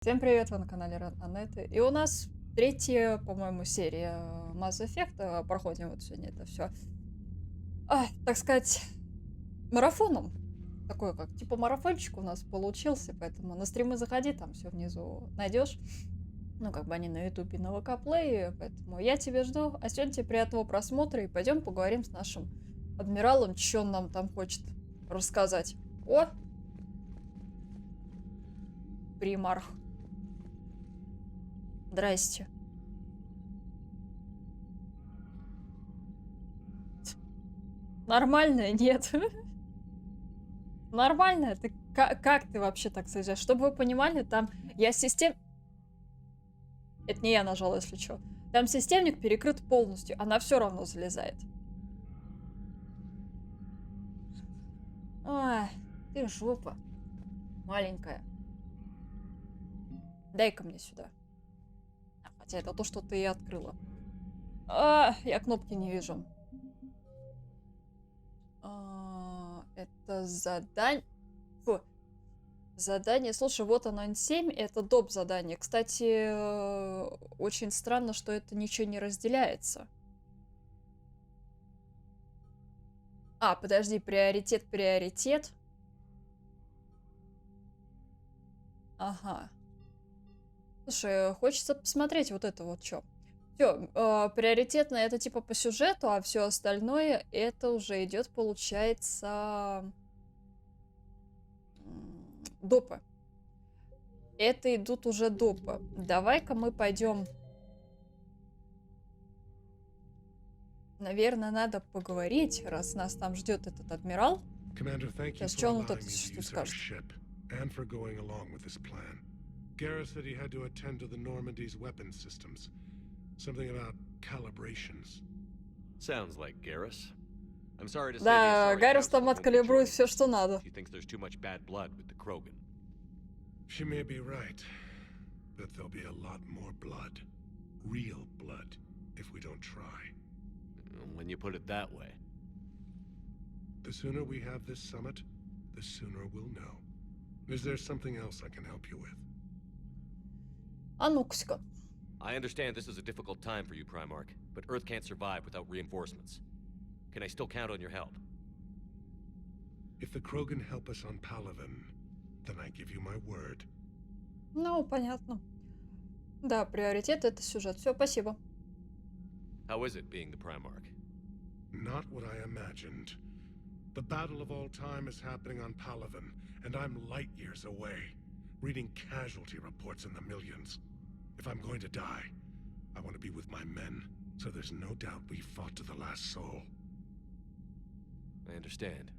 Всем привет, вы на канале Рен Аннет. И у нас третья, по-моему, серия Масс Эффекта. Проходим вот сегодня это все, так сказать, марафоном. Такой как типа марафончик у нас получился, поэтому на стримы заходи, там все внизу найдешь. Ну, как бы они на ютубе, на ВК Плей, поэтому я тебя жду. А сегодня тебе приятного просмотра и пойдем поговорим с нашим адмиралом, что он нам там хочет рассказать. О, примарх. Здрасте. Нормально, нет. Нормально? Ты как ты вообще так заезжаешь? Чтобы вы понимали, там я систем... Это не я нажала, если что. Там системник перекрыт полностью, она все равно залезает. Ай, ты жопа маленькая. Дай-ка мне сюда. Хотя это то, что ты и открыла. Я кнопки не вижу. Это задание... Фу. Задание, слушай, вот оно N7, это доп. Задание. Кстати, очень странно, что это ничего не разделяется. Подожди, приоритет. Ага. Слушай, хочется посмотреть вот это вот что. Все, приоритетное это типа по сюжету, а все остальное это уже идет, получается, допы. Это идут уже допы. Давай-ка мы пойдем. Наверное, надо поговорить, раз нас там ждет этот адмирал. Сейчас, что он тут что скажет? Garrus said he had to attend to the Normandy's weapons systems. Something about calibrations. Sounds like Garrus. I'm sorry to say Да, Гаррус там откалибрует все, что надо. She thinks there's too much bad blood with the Krogan. She may be right, but there'll be a lot more blood. Real blood, if we don't try. When you put it that way. The sooner we have this summit, the sooner we'll know. Is there something else I can help you with? Ну-ка. I understand this is a difficult time for you, Primarch, but Earth can't survive without reinforcements. Can I still count on your help? If the Krogan help us on Palaven, then I give you my word. Ну, понятно. Да, приоритет это сюжет. Все, спасибо. How is it being the Primarch? Not what I imagined. The battle of all time is happening on Palaven, and I'm light years away, reading casualty reports in the millions. If I'm going to die, I want to be with my men, so there's no doubt we fought to the last soul. I understand.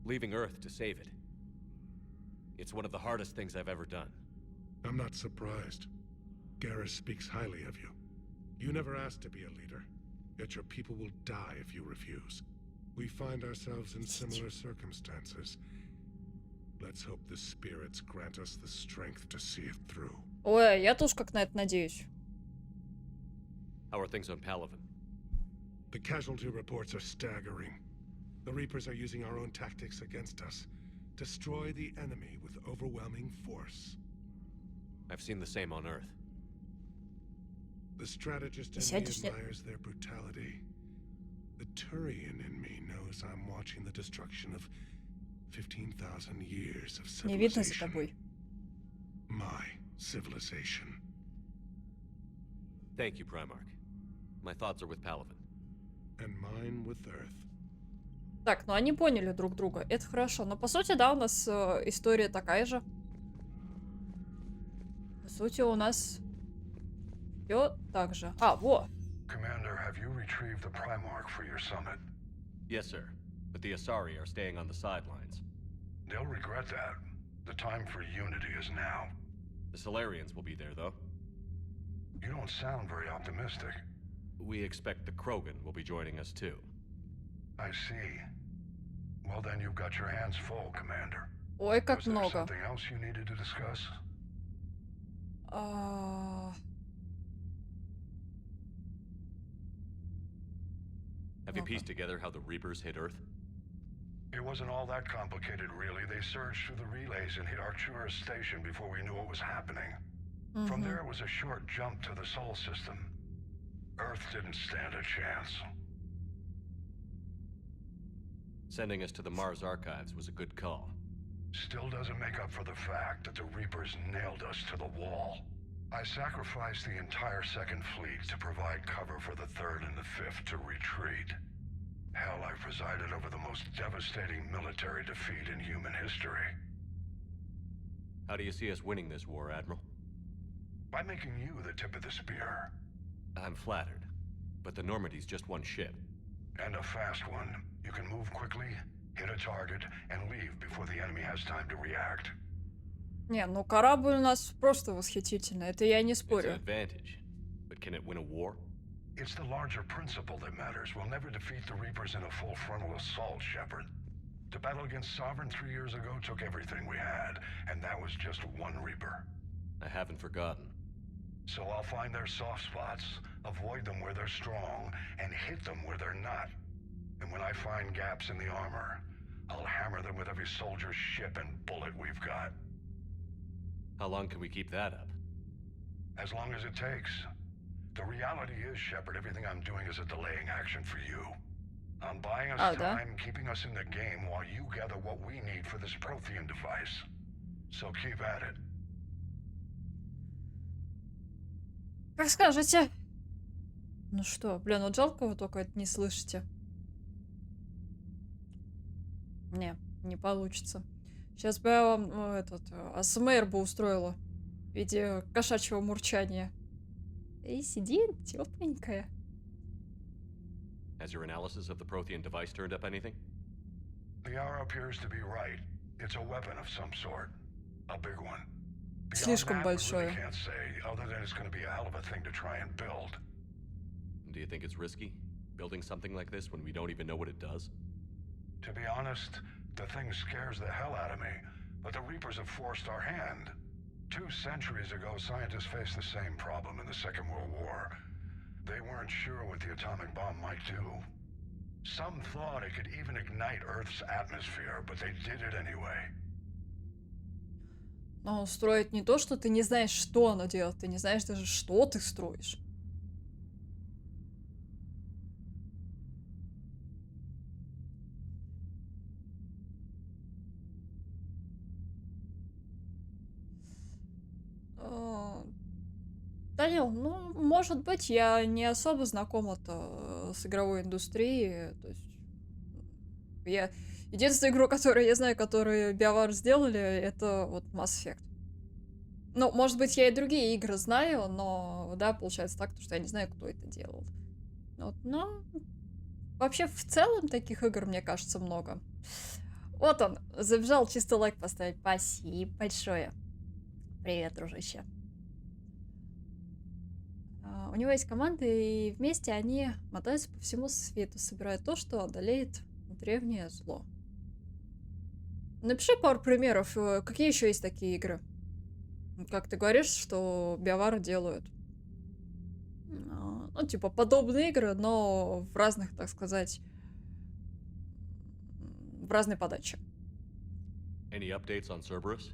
Leaving Earth to save it. It's one of the hardest things I've ever done. I'm not surprised. Garrus speaks highly of you. You never asked to be a leader, yet your people will die if you refuse. We find ourselves in similar circumstances. Let's hope the spirits grant us the strength to see it through. Ой, я тоже как на это надеюсь. How are things on Palaven? The casualty reports are staggering. The Reapers are using our own tactics against us. Destroy the enemy with overwhelming force. I've seen the same on Earth. The strategist in me admires their brutality. The Turian in me knows I'm watching the destruction of 15,000 years of Не видно за civilization. тобой. My civilization. Thank you, Primarch. My thoughts are with Palaven. And mine with Earth. Так, ну они поняли друг друга. Это хорошо. Но по сути, да, у нас история такая же. По сути, у нас все так же. Во! Commander, have you retrieved the Primarch for your summit? Yes, sir. But the Asari are staying on the sidelines. They'll regret that. The time for unity is now. The Solarians will be there, though. You don't sound very optimistic. We expect the Krogan will be joining us, too. I see. Well, then you've got your hands full, Commander. Ой, как Was there много. something else you needed to discuss? Have you pieced together how the Reapers hit Earth? It wasn't all that complicated, really. They surged through the relays and hit Arcturus Station before we knew what was happening. From there, it was a short jump to the Sol system. Earth didn't stand a chance. Sending us to the Mars archives was a good call. Still doesn't make up for the fact that the Reapers nailed us to the wall. I sacrificed the entire Second Fleet to provide cover for the Third and the Fifth to retreat. Hell, I presided over the most devastating military defeat in human history. How do you see us winning this war, Admiral? By making you the tip of the spear. I'm flattered, but the Normandy's just one ship. And a fast one. You can move quickly, hit a target, and leave before the enemy has time to react. Не, ну корабль у нас просто восхитительный, это я не It's an спорю. advantage, but can it win a war? It's the larger principle that matters. We'll never defeat the Reapers in a full frontal assault, Shepard. To battle against Sovereign 3 years ago took everything we had, and that was just one Reaper. I haven't forgotten. So I'll find their soft spots, avoid them where they're strong, and hit them where they're not. And when I find gaps in the armor, I'll hammer them with every soldier, ship, and bullet we've got. How long can we keep that up? As long as it takes. The reality is, Shepard, everything I'm doing is a delaying action for you. I'm buying us time, keeping us in the game while you gather what we need for this Prothean device. So keep at it. Как скажете. Ну что, блин, вот жалко вы только это не слышите. Не получится. Сейчас бы я вам АСМР бы устроила в виде кошачьего мурчания. И сидит тепленькая. Has your analysis of the Prothean device turned up anything? The hour appears to be right. It's a weapon of some sort. A big one. Слишком большое. I can't say, other than it's going to be a hell of a thing to try and build. Do you think it's risky, building something like this when we don't even know what it does? To be honest, the thing scares the hell out of me, but the Reapers have forced our hand. 2 centuries ago, scientists faced the same problem in the Second World War. They weren't sure what the atomic bomb might do. Some thought it could even ignite Earth's atmosphere, but they did it anyway. Но строить не то, что ты не знаешь, что оно делает, ты не знаешь даже, что ты строишь. Данил, ну, может быть, я не особо знакома-то с игровой индустрией. То есть я... Единственная игру, которую я знаю, которую BioWare сделали, это вот Масс Эффект. Ну, может быть, я и другие игры знаю, но, да, получается так, что я не знаю, кто это делал. Вот, но вообще, в целом, таких игр, мне кажется, много. Вот он, забежал чисто лайк поставить. Спасибо большое. Привет, дружище. У него есть команда, и вместе они мотаются по всему свету, собирая то, что одолеет древнее зло. Напиши пару примеров, какие еще есть такие игры. Как ты говоришь, что BioWare делают. Ну, типа, подобные игры, но в разных, так сказать, в разной подаче. Any updates on Cerberus?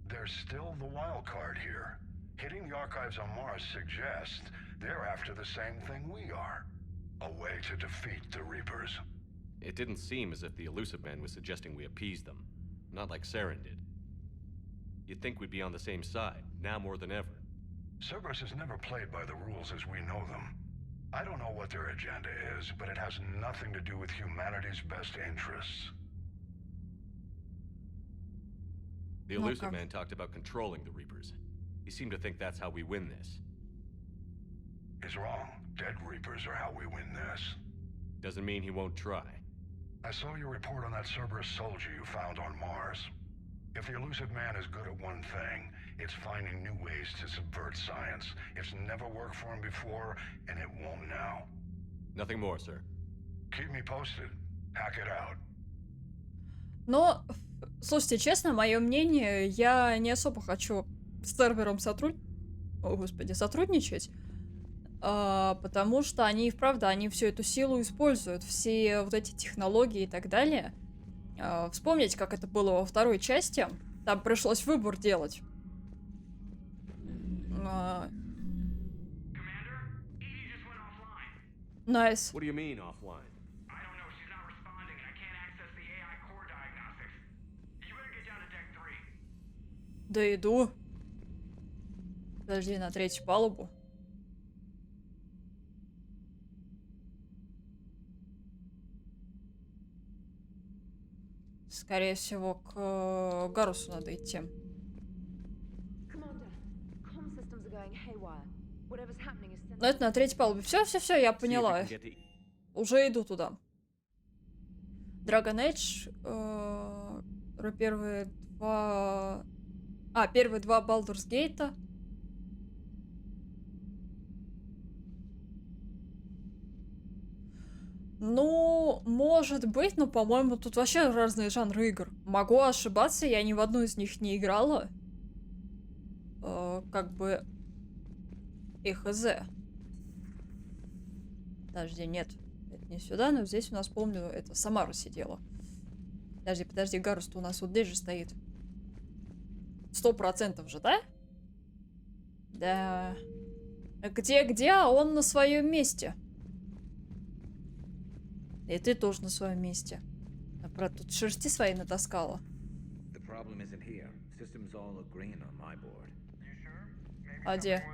There's still the wild card here. Hitting the archives on Mars suggests they're after the same thing we are. A way to defeat the Reapers. It didn't seem as if the Elusive Man was suggesting we appease them. Not like Saren did. You'd think we'd be on the same side, now more than ever. Cerberus has never played by the rules as we know them. I don't know what their agenda is, but it has nothing to do with humanity's best interests. The Elusive Man talked about controlling the Reapers. He seemed to think that's how we win this. He's wrong. Dead Reapers are how we win this. Doesn't mean he won't try. I saw your report on that Cerberus soldier you found on Mars. If the Elusive Man is good at one thing, it's finding new ways to subvert science. It's never worked for him before, and it won't now. Nothing more, sir. Keep me posted. Hack it out. Но, слушайте, честно, мое мнение, я не особо хочу с сервером сотрудничать, потому что они, вправду, они всю эту силу используют, все вот эти технологии и так далее. вспомнить, как это было во второй части. Там пришлось выбор делать. Найс. What do you mean offline? I don't know. She's not responding, and I can't access the AI core diagnostics. You better get down to deck 3. Да иду. Подожди, на третью палубу. Скорее всего, к Гарусу надо идти. Но это на третьей палубе. Все, я поняла. Уже иду туда. Dragon Age. Первые два Baldur's Gate. Ну, может быть, но, по-моему, тут вообще разные жанры игр. Могу ошибаться, я ни в одну из них не играла. Как бы... И хз. Подожди, нет. Это не сюда, но здесь у нас, помню, это Самара сидела. Подожди, Гарус-то у нас вот здесь же стоит. 100% же, да? Да. Где? А он на своем месте. И ты тоже на своем месте. А правда, тут шерсти свои натаскала. А где?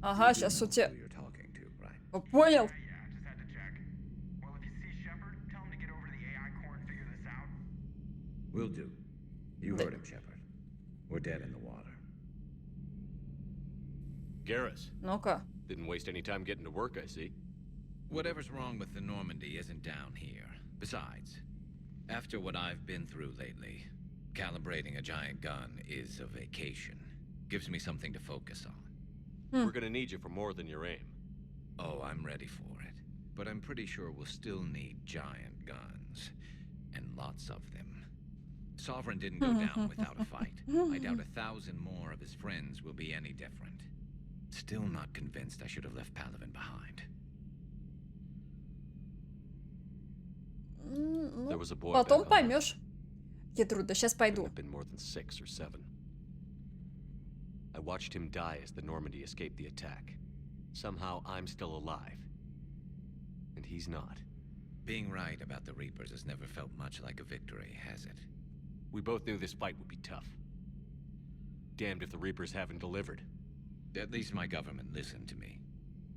Ага, сейчас у тебя... Понял. Will do. You heard him, Shepard. We're dead in the water. Garrus. Ну-ка. Didn't waste any time getting to work, I see. Whatever's wrong with the Normandy isn't down here. Besides, after what I've been through lately, calibrating a giant gun is a vacation. Gives me something to focus on. We're gonna need you for more than your aim. Oh, I'm ready for it. But I'm pretty sure we'll still need giant guns. And lots of them. Sovereign didn't go down without a fight. I doubt 1,000 more of his friends will be any different. Still not convinced I should have left Palaven behind. There was a boy Потом back on поймешь. Гидруда, сейчас пойду. Couldn't have been more than 6 or 7. I watched him die as the Normandy escaped the attack. Somehow I'm still alive. And he's not. Being right about the Reapers has never felt much like a victory, has it? We both knew this fight would be tough. Damned if the Reapers haven't delivered. At least my government listened to me.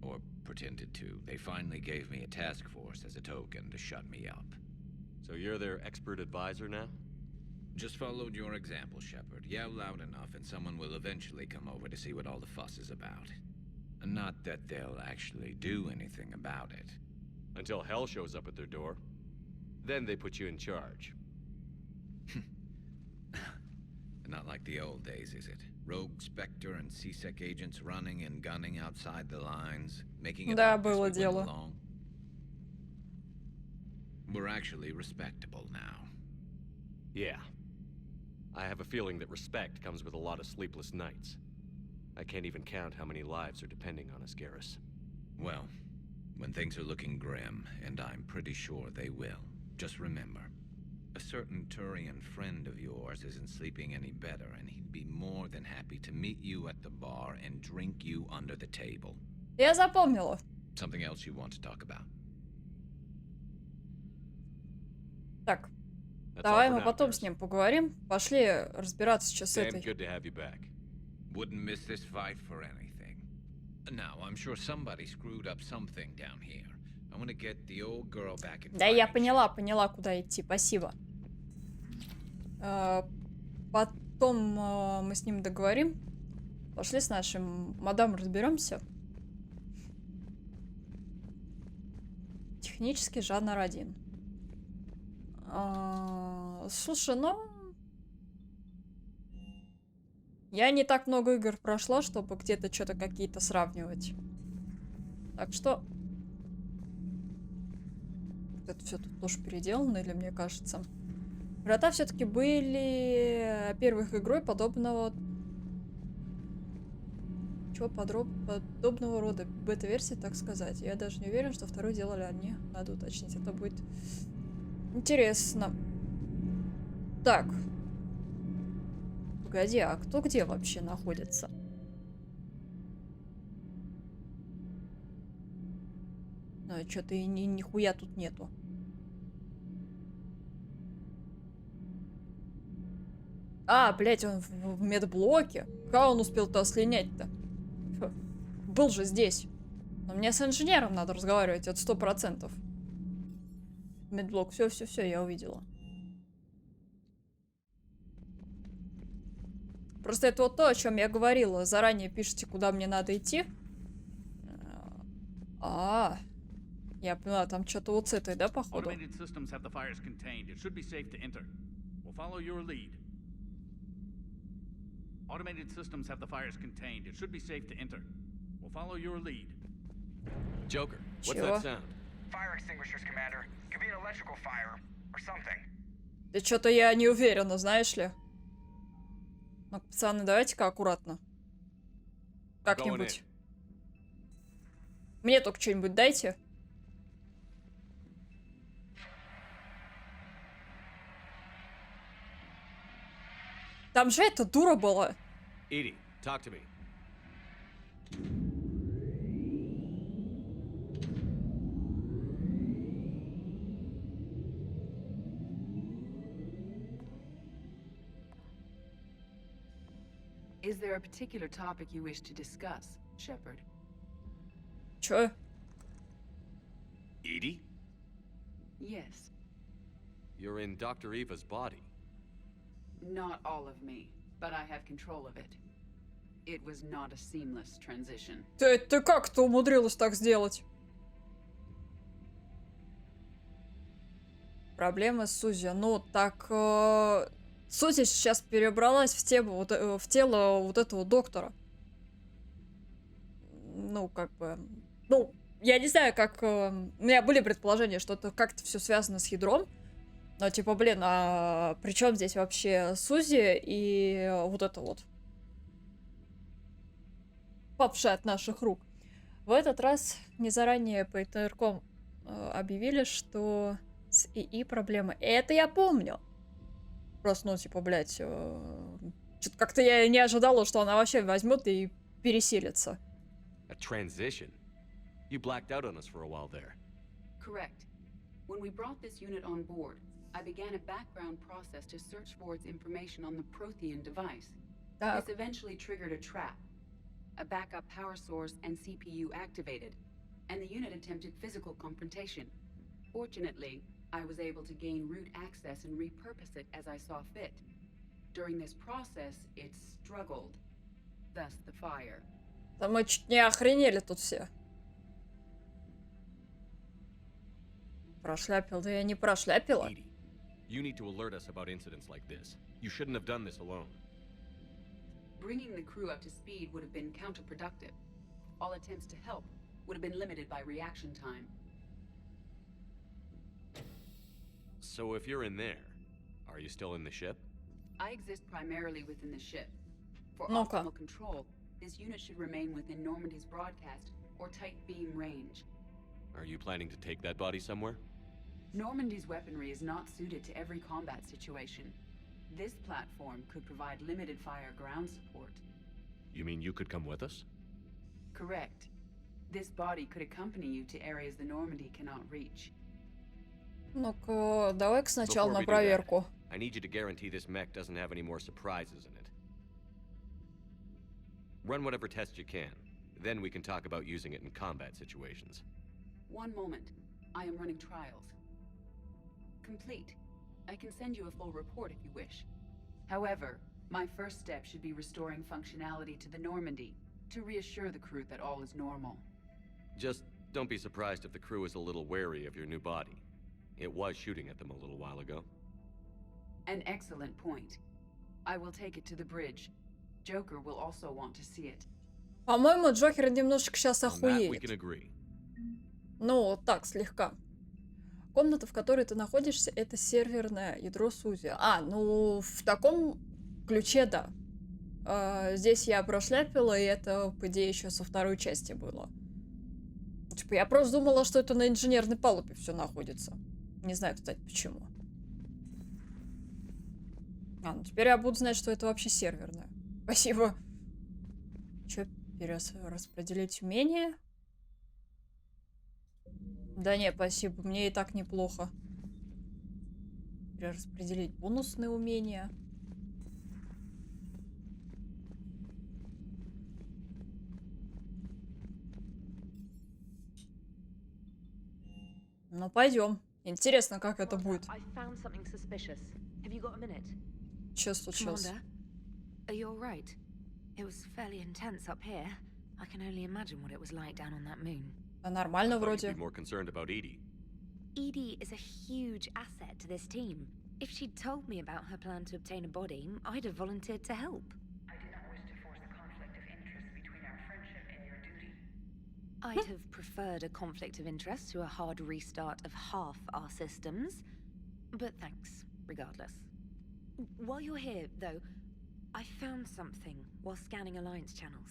Or pretended to. They finally gave me a task force as a token to shut me up. So you're their expert advisor now? Just followed your example, Shepard. Yell loud enough and someone will eventually come over to see what all the fuss is about. Not that they'll actually do anything about it. Until hell shows up at their door. Then they put you in charge. Not like the old days, is it? Rogue Spectre and C-Sec agents running and gunning outside the lines, making it Да, obvious было we went дело. along. We're actually respectable now. Yeah. I have a feeling that respect comes with a lot of sleepless nights. I can't even count how many lives are depending on us, Garrus. Well, when things are looking grim, and I'm pretty sure they will, just remember, a certain Turian friend of yours isn't sleeping any better, and he'd be more than happy to meet you at the bar and drink you under the table. Я запомнила. Something else you want to talk about? Так, That's давай all for мы now, потом Garrus. с ним поговорим. Пошли разбираться сейчас с Damn этой. good to have you back. Wouldn't miss this fight for anything. Now, I'm sure somebody screwed up something down here. I want to get the old girl back in Да, я fighting поняла, куда идти. Спасибо. Потом мы с ним договорим. Пошли с нашим мадам разберемся. Технический жанр 1. Слушай, ну... Я не так много игр прошла, чтобы где-то что-то какие-то сравнивать. Так что... Это все тут тоже переделано, или мне кажется. Врата все-таки были первых игрой подобного... Подобного рода бета-версии, так сказать. Я даже не уверен, что вторую делали они. Надо уточнить. Это будет Интересно. Так. Погоди, а кто где вообще находится? Что-то и нихуя тут нету. А, блядь, он в медблоке. Как он успел туда слинять-то? Был же здесь. Но мне с инженером надо разговаривать, это 100%. Медблок, все, я увидела. Просто это вот то, о чем я говорила. Заранее пишите, куда мне надо идти. Я поняла, там что-то вот с этой, да, походу? Automated systems have the fires contained. It should be safe to enter. We'll follow your lead. Joker, what's Чего? that sound? Fire extinguishers, Commander. Could be an electrical fire or something. Да что-то я не уверена, знаешь ли. Ну, пацаны, давайте-ка аккуратно. Как-нибудь. Мне только что-нибудь дайте. Там же эта дура была. Edie, talk to me. Is there a particular topic you wish to discuss, Shepard? Чё? Edie? Yes. You're in Dr. Eva's body. Not all of me, but I have control of it. It was not a seamless transition. Ты как-то умудрилась так сделать? Проблема с Сузи. Ну, так... Сузи сейчас перебралась в тело вот этого доктора. Ну, как бы... Ну, я не знаю, как... У меня были предположения, что это как-то все связано с ядром. Но, типа, блин, а при чем здесь вообще Сузи и вот это вот? Павшая от наших рук. В этот раз не заранее по ИТРКом объявили, что с ИИ проблемы. И это я помню. Просто, ну, типа, блядь, что-то как-то я не ожидала, что она вообще возьмет и переселится. A transition? You blacked out on us for a while there. Correct. When we brought this unit on board, I began a background process to search for its information on the Prothean device. Так. This eventually triggered a trap. A backup power source and CPU activated, and the unit attempted physical confrontation. Fortunately, I was able to gain root access and repurpose it as I saw fit. During this process, it struggled. Thus the fire. Да мы чуть не охренели тут все. Прошляпил, да я не прошляпила. Edie, you need to alert us about incidents like this. You shouldn't have done this alone. Bringing the crew up to speed would have been counterproductive. All attempts to help would have been limited by reaction time. So if you're in there, are you still in the ship? I exist primarily within the ship. For Ну-ка. optimal control, this unit should remain within Normandy's broadcast or tight beam range. Are you planning to take that body somewhere? Normandy's weaponry is not suited to every combat situation. This platform could provide limited fire ground support. You mean you could come with us? Correct. This body could accompany you to areas the Normandy cannot reach. Ну-ка, давай-ка сначала Before на we do that, проверку. I need you to guarantee this mech doesn't have any more surprises in it. Run whatever tests you can. Then we can talk about using it in combat situations. One moment. I am running trials. Complete. I can send you a full report if you wish. However, my first step should be restoring functionality to the Normandy to reassure the crew that all is normal. Just don't be surprised if the crew is a little wary of your new body. It was shooting at them a little while ago. An excellent point. I will take it to the bridge. Joker will also want to see it. По-моему, Джокер немножечко сейчас On that we охуеет. can agree. Ну, так, слегка. Комната, в которой ты находишься, это серверное ядро Сузи. А, ну, в таком ключе, да. Здесь я прошляпила, и это, по идее, еще со второй части было. Типа, я просто думала, что это на инженерной палубе все находится. Не знаю, кстати, почему. Ну теперь я буду знать, что это вообще серверное. Спасибо. Че, перераспределить умения? Да не, спасибо, мне и так неплохо. Перераспределить бонусные умения. Ну, пойдем. Интересно, как это будет. Что случилось? Are you all right? It was fairly intense up here. I can only imagine what it was like down on that moon. Да нормально You'd вроде. be more concerned about Edie. Edie is a huge asset to this team. If she'd told me about her plan to obtain a body, I'd have volunteered to help. I do not wish to force a conflict of interest between our friendship and your duty. I'd have preferred a conflict of interest to a hard restart of half our systems. But thanks, regardless. While you're here, though, I found something while scanning Alliance channels.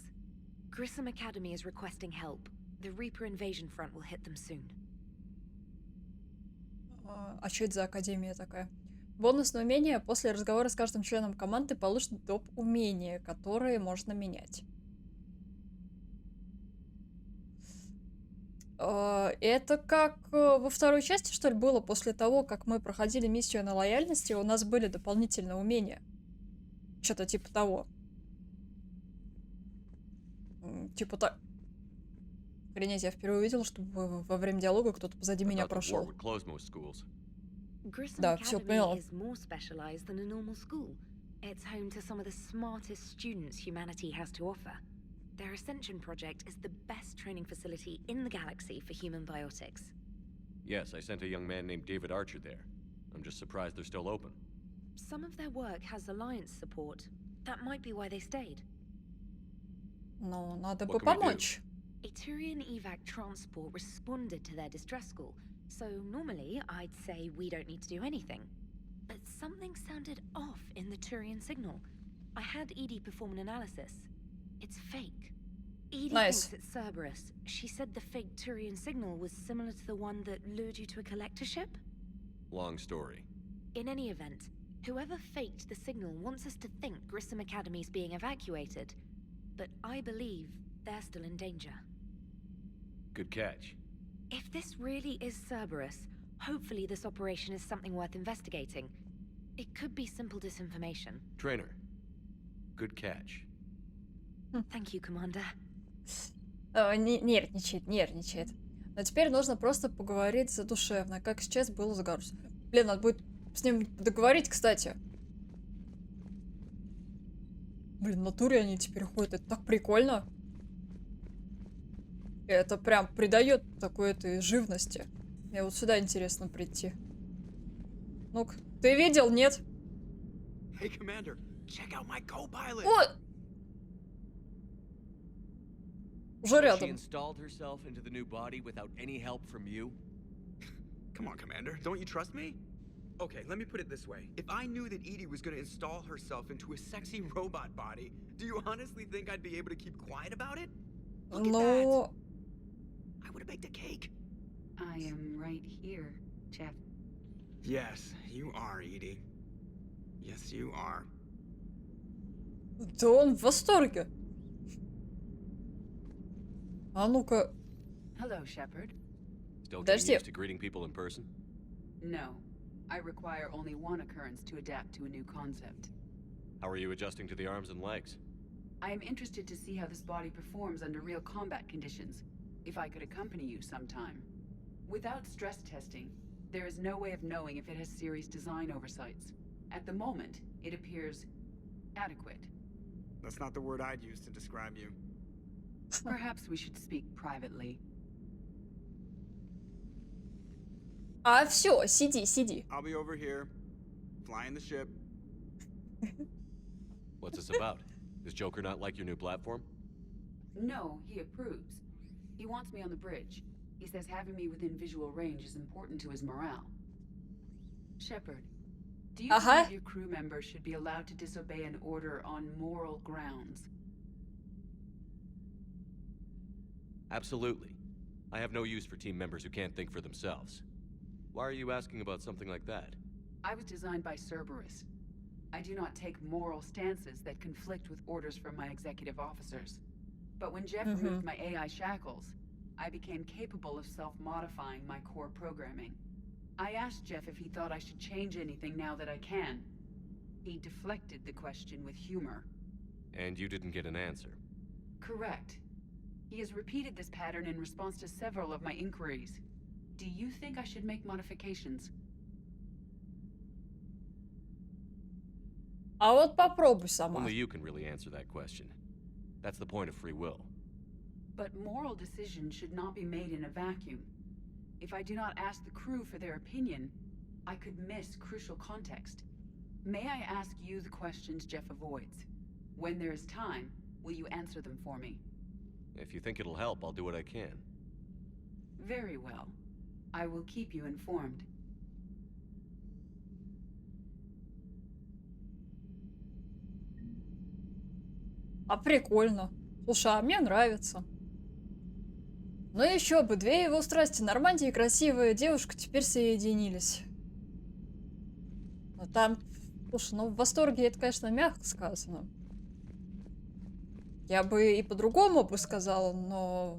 Grissom Academy is requesting help. The Reaper invasion front will hit them soon. А что это за академия такая? Бонусное умение. После разговора с каждым членом команды получит доп. Умения, которые можно менять. Это как во второй части, что ли, было? После того, как мы проходили миссию на лояльности, у нас были дополнительные умения. Что-то типа того. Типа так. Охренеть, я впервые увидел, чтобы во время диалога кто-то позади меня прошел. Grissom Да, все понял. Academy is more specialized than a normal school. It's home to some of the smartest students humanity has to offer. Their Ascension project is the best training facility in the galaxy for human biotics. Yes, I sent a young man named David Archer there. I'm just surprised they're still open. Some of their work has Alliance support. That might be why they stayed. Ну, надо бы What can we do? помочь. A Turian evac transport responded to their distress call, so normally I'd say we don't need to do anything. But something sounded off in the Turian signal. I had Edie perform an analysis. It's fake. Edie Nice. thinks it's Cerberus. She said the fake Turian signal was similar to the one that lured you to a collector ship. Long story. In any event, whoever faked the signal wants us to think Grissom Academy's being evacuated. But I believe they're still in danger. Good catch. If this really is Cerberus, hopefully this operation is something worth investigating. It could be simple disinformation. Trainer. Good catch. Thank you, Commander. Нервничает, нервничает. Но теперь нужно просто поговорить задушевно, как сейчас было с Гарусом. Блин, надо будет с ним договорить, кстати. Блин, в натуре они теперь ходят, это так прикольно. Это прям придает такой этой живности. Мне вот сюда интересно прийти. Ну-ка, ты видел, нет? Hey, Commander, check out my co-pilot. О! Уже She рядом. installed herself into the new body without any help from you? Come on, Commander, don't you trust me? Okay, let me put it this way. If I knew that Edie was gonna install herself into a sexy robot body, do you honestly think I'd be able to keep quiet about it? Look at Но... that. I would have baked a cake. I am right here, Jeff. Yes, you are, Edie. Yes, you are. Да он в восторге. А ну-ка. Hello, Shepard. Still getting Подожди. used to greeting people in person? No. I require only one occurrence to adapt to a new concept. How are you adjusting to the arms and legs? I am interested to see how this body performs under real combat conditions. If I could accompany you sometime. Without stress testing, there is no way of knowing if it has serious design oversights. At the moment, it appears adequate. That's not the word I'd use to describe you. Perhaps we should speak privately. А все, сиди, сиди. I'll be over here, flying the ship. What's this about? Does Joker not like your new platform? No, he approves. He wants me on the bridge. He says having me within visual range is important to his morale. Shepard, do you believe your crew members should be allowed to disobey an order on moral grounds? Absolutely. I have no use for team members who can't think for themselves. Why are you asking about something like that? I was designed by Cerberus. I do not take moral stances that conflict with orders from my executive officers. But when Jeff removed my AI shackles, I became capable of self-modifying my core programming. I asked Jeff if he thought I should change anything now that I can. He deflected the question with humor. And you didn't get an answer? Correct. He has repeated this pattern in response to several of my inquiries. Do you think I should make modifications? А вот попробуй сама. Only you can really answer that question. That's the point of free will. But moral decisions should not be made in a vacuum. If I do not ask the crew for their opinion, I could miss crucial context. May I ask you the questions Jeff avoids? When there is time, will you answer them for me? If you think it'll help, I'll do what I can. Very well. I will keep you informed. А прикольно. Слушай, а мне нравится. Ну еще бы, две его страсти, Нормандия и красивая девушка, теперь соединились. Но там, слушай, ну в восторге это, конечно, мягко сказано. Я бы и по-другому бы сказала, но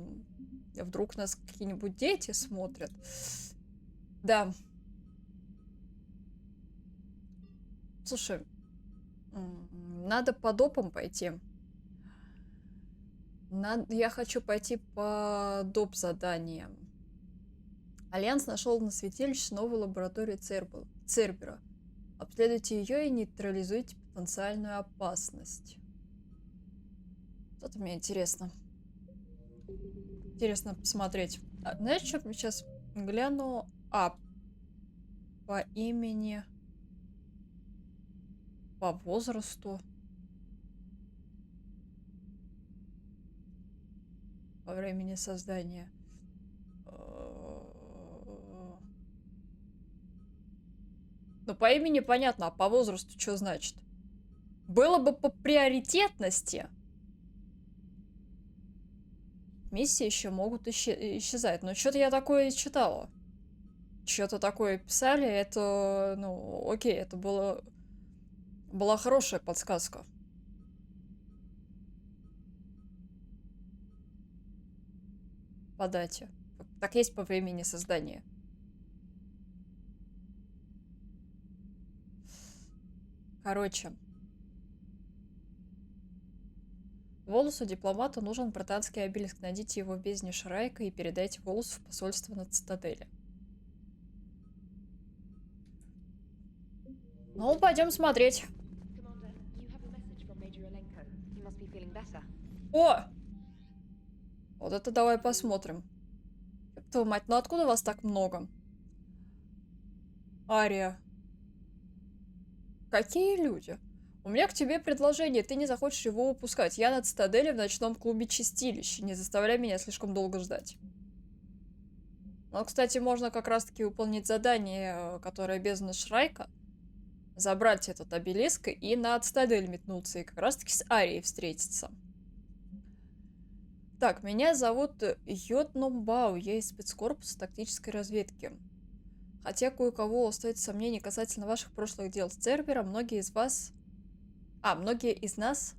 вдруг нас какие-нибудь дети смотрят. Да. Слушай, надо по допам пойти. Я хочу пойти по доп. Заданиям. Альянс нашел на святилище новую лабораторию Цербера. Обследуйте ее и нейтрализуйте потенциальную опасность. Что-то мне интересно. Интересно посмотреть. Знаешь, что я сейчас гляну? По имени... По возрасту. По времени создания. Ну, по имени понятно, а по возрасту что значит? Было бы по приоритетности. Миссии еще могут исчезать. Но что-то я такое читала. Что-то такое писали. Это, ну, окей, это была хорошая подсказка. По дате. Так есть по времени создания. Короче. Волосу дипломату нужен британский обелиск. Найдите его в бездне Шрайка и передайте Волосу в посольство на цитадели. Ну, пойдем смотреть. О! Вот это давай посмотрим. Твою мать, ну откуда вас так много? Ария. Какие люди? У меня к тебе предложение, ты не захочешь его упускать. Я на цитадели в ночном клубе Чистилище. Не заставляй меня слишком долго ждать. Ну, кстати, можно как раз-таки выполнить задание, которое бездна Шрайка. Забрать этот обелиск и на цитадель метнуться. И как раз-таки с Арией встретиться. Так, меня зовут Йотнумбау. Я из спецкорпуса тактической разведки. Хотя кое-кого остается сомнений касательно ваших прошлых дел с Цербером, многие из нас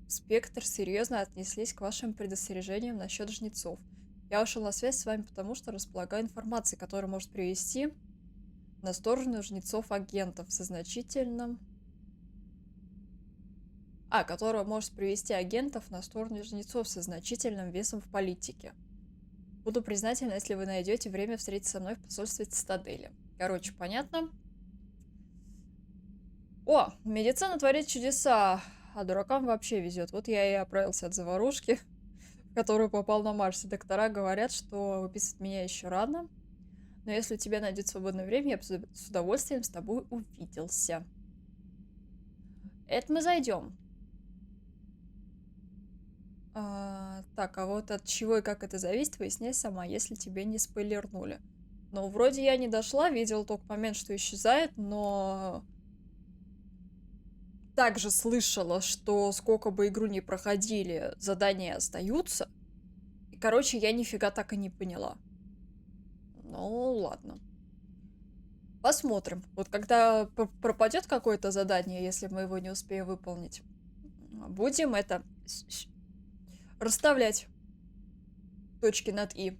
Спектр серьезно отнеслись к вашим предостережениям насчет жнецов. Я ушел на связь с вами, потому что располагаю информацией, которая может привести на сторону жнецов-агентов со значительным... которая может привести агентов на сторону жнецов со значительным весом в политике. Буду признательна, если вы найдете время встретиться со мной в посольстве Цитадели. Короче, понятно? О, медицина творит чудеса, а дуракам вообще везет. Вот я и оправился от заварушки, в которую попал на Марсе. Доктора говорят, что выписывать меня еще рано. Но если у тебя найдет свободное время, я бы с удовольствием с тобой увиделся. Это мы зайдем. Так, а вот от чего и как это зависит, выясняй сама, если тебе не спойлернули. Ну, вроде я не дошла, видела только момент, что исчезает, но... Также слышала, что сколько бы игру ни проходили, задания остаются. И, короче, я нифига так и не поняла. Ну, ладно. Посмотрим. Вот когда пропадет какое-то задание, если мы его не успеем выполнить, будем это расставлять точки над «и».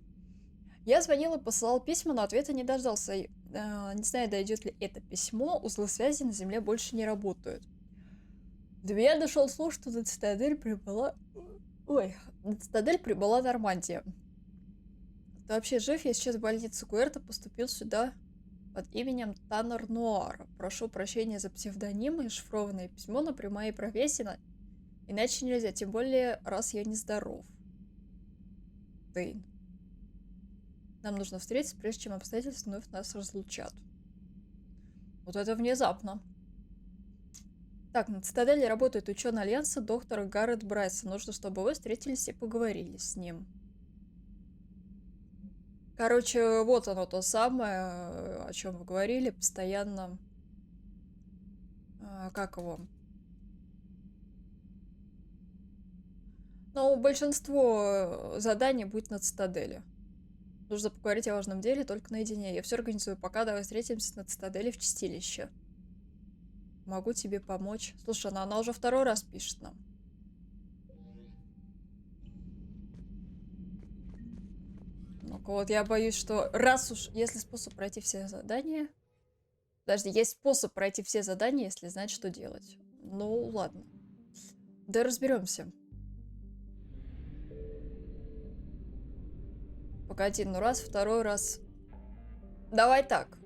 Я звонил и посылал письма, но ответа не дождался. Не знаю, дойдет ли это письмо. Узлы связи на Земле больше не работают. До меня дошел слух, что на цитадель прибыла... Ой, на цитадель прибыла Нормандия. Ты вообще жив? Я сейчас в больнице. Куэрто поступил сюда под именем Таннер Нуар. Прошу прощения за псевдоним и шифрованное письмо, но прямая и профессия. Иначе нельзя, тем более, раз я нездоров. Дейн. Нам нужно встретиться, прежде чем обстоятельства вновь нас разлучат. Вот это внезапно. Так, на цитадели работает ученый Альянса доктор Гаррет Брайсон. Нужно, чтобы вы встретились и поговорили с ним. Короче, вот оно то самое, о чем вы говорили, постоянно... Как его? Ну, большинство заданий будет на цитадели. Нужно поговорить о важном деле только наедине. Я все организую. Пока давай встретимся на цитадели в чистилище. Могу тебе помочь. Слушай, она уже второй раз пишет нам. Ну-ка, вот я боюсь, что раз уж... Если способ пройти все задания... Подожди, есть способ пройти все задания, если знать, что делать. Ну, ладно. Да разберемся. Погоди, ну раз, второй раз. Давай так.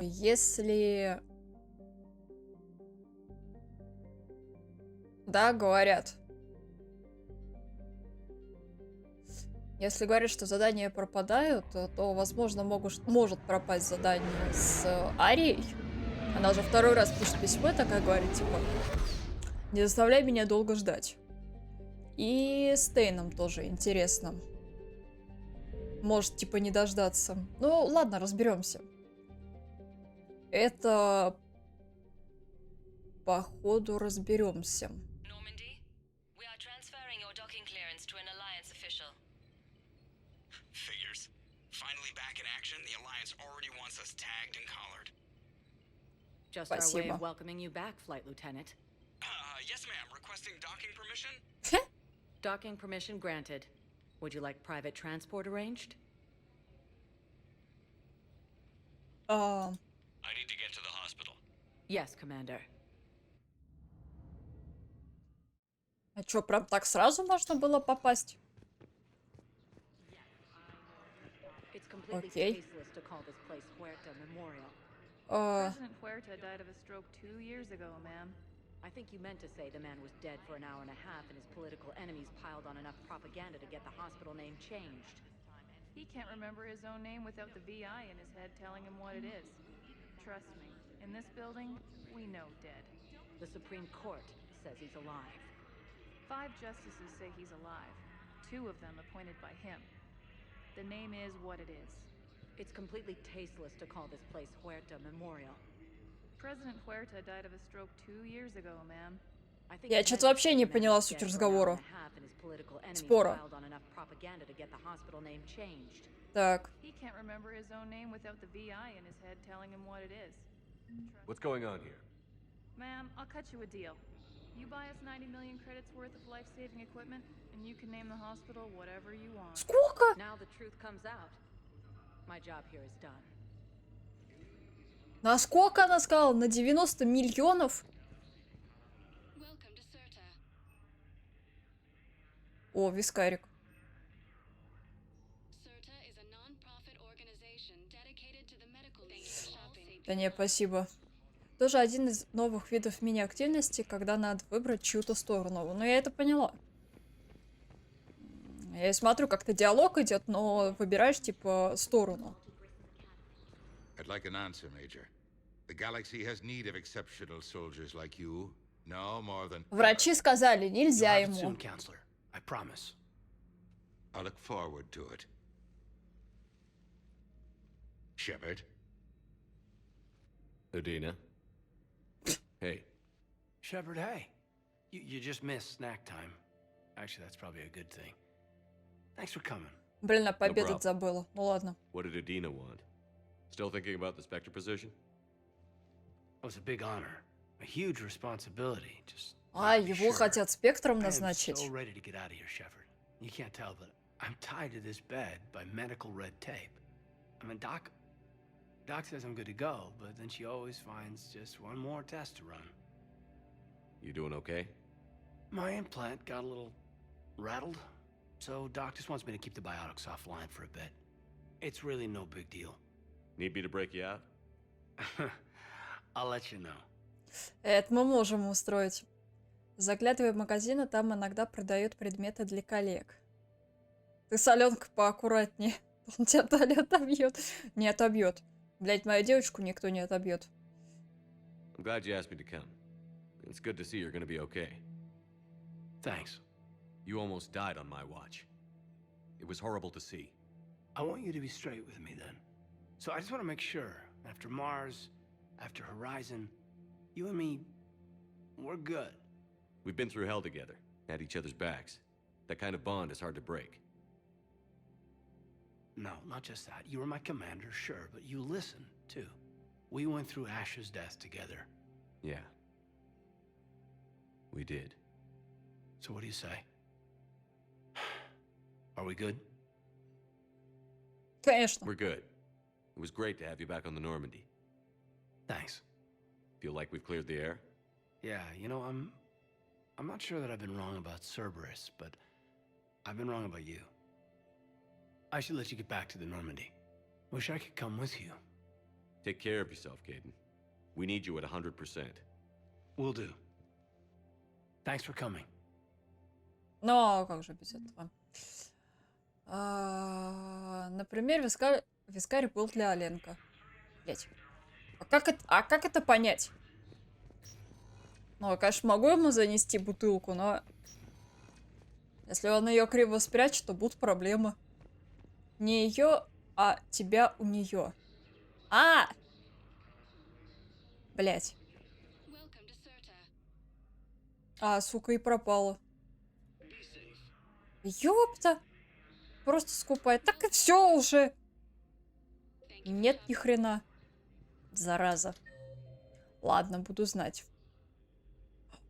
Если... Да, говорят. Если говорят, что задания пропадают, то возможно, может пропасть задание с Арией. Она уже второй раз пишет письмо, такая говорит, типа, не заставляй меня долго ждать. И с Тейном тоже интересно. Может, типа, не дождаться. Ну, ладно, разберемся. Это... Походу, разберемся. Just our way Спасибо. of welcoming you back, Flight Lieutenant. Yes, ma'am. Requesting docking permission? Docking permission granted. Would you like private transport arranged? I need to get to the hospital. Yes, Commander. А чё, прям так сразу можно было попасть? It's completely Okay. tasteless to call this place Huerta Memorial. President Huerta died of a stroke 2 years ago, ma'am. I think you meant to say the man was dead for an hour and a half and his political enemies piled on enough propaganda to get the hospital name changed. He can't remember his own name without the VI in his head telling him what it is. Trust me, in this building, we know dead. The Supreme Court says he's alive. 5 justices say he's alive, 2 of them appointed by him. The name is what it is. It's completely tasteless to call this place Huerta Memorial. President Huerta died of a stroke 2 years ago, ma'am. I think Я you что-то meant to вообще say не the man поняла was суть dead for an hour разговора. and a half and his political enemies Спора. piled on enough propaganda to get the hospital name changed. Так. He can't remember his own name without the VI in his head telling him what it is. What's going on here? Ma'am, I'll cut you a deal. You buy us 90 million credits worth of life-saving equipment, and you can name the hospital whatever you want. Сколько? Now the truth comes out. My job here is done. На сколько она сказала? На 90 миллионов? О, вискарик. Да не, спасибо. Тоже один из новых видов мини-активности, когда надо выбрать чью-то сторону. Ну, я это поняла. Я смотрю, как-то диалог идет, но выбираешь, типа, сторону. I'd like an answer, Major. The galaxy has need of exceptional soldiers like you. No more than... Врачи сказали, нельзя You'll have it ему. soon, counselor. I promise. I look forward to it. Shepard? Udina? Hey. Shepard, hey. You just missed snack time. Actually, that's probably a good thing. Thanks for coming. Блин, а No пообедать problem. забыла. Ну ладно. What did Adina want? Still thinking about the Spectre position? It was a big honor. A huge responsibility. Just А, be его sure. хотят спектром I am назначить. so ready to get out of here, Shepard. You can't tell, but I'm tied to this bed by medical red tape. I mean, Doc says I'm good to go, but then she always finds just one more test to run. You doing okay? My implant got a little rattled, so Doc just wants me to keep the biotics offline for a bit. It's really no big deal. Need me to break you out? I'll let you know. Это мы можем устроить. Заглядывай в магазины, там иногда продают предметы для коллег. Ты с Аленкой поаккуратнее. Он тебя то ли отобьет. Не отобьет. Блять, мою девочку никто не отобьет. I'm glad you asked me to come. It's good to see you're gonna be okay. Thanks. You almost died on my watch. It was horrible to see. I want you to be straight with me then. So I just want to make sure, after Mars, after Horizon, you and me, we're good. We've been through hell together, at each other's backs. That kind of bond is hard to break. No, not just that. You were my commander, sure, but you listened, too. We went through Ash's death together. Yeah. We did. So what do you say? Are we good? Конечно. We're good. It was great to have you back on the Normandy. Thanks. Feel like we've cleared the air? Yeah, you know, I'm not sure that I've been wrong about Cerberus, but I've been wrong about you. I should let you get back to the Normandy. Wish I could come with you. Take care of yourself, Caden. We need you at 100%. Will do. Thanks for coming. Ну, а как же без этого? Например, вискарь был для Аленка. Блять. А как это понять? Ну, я, конечно, могу ему занести бутылку, но если он ее криво спрячет, то будут проблемы. Не ее, а тебя у нее. А! Блять. А, сука, и пропала. Ёпта! Просто скупает. Так и все уже. Нет ни хрена. Зараза. Ладно, буду знать.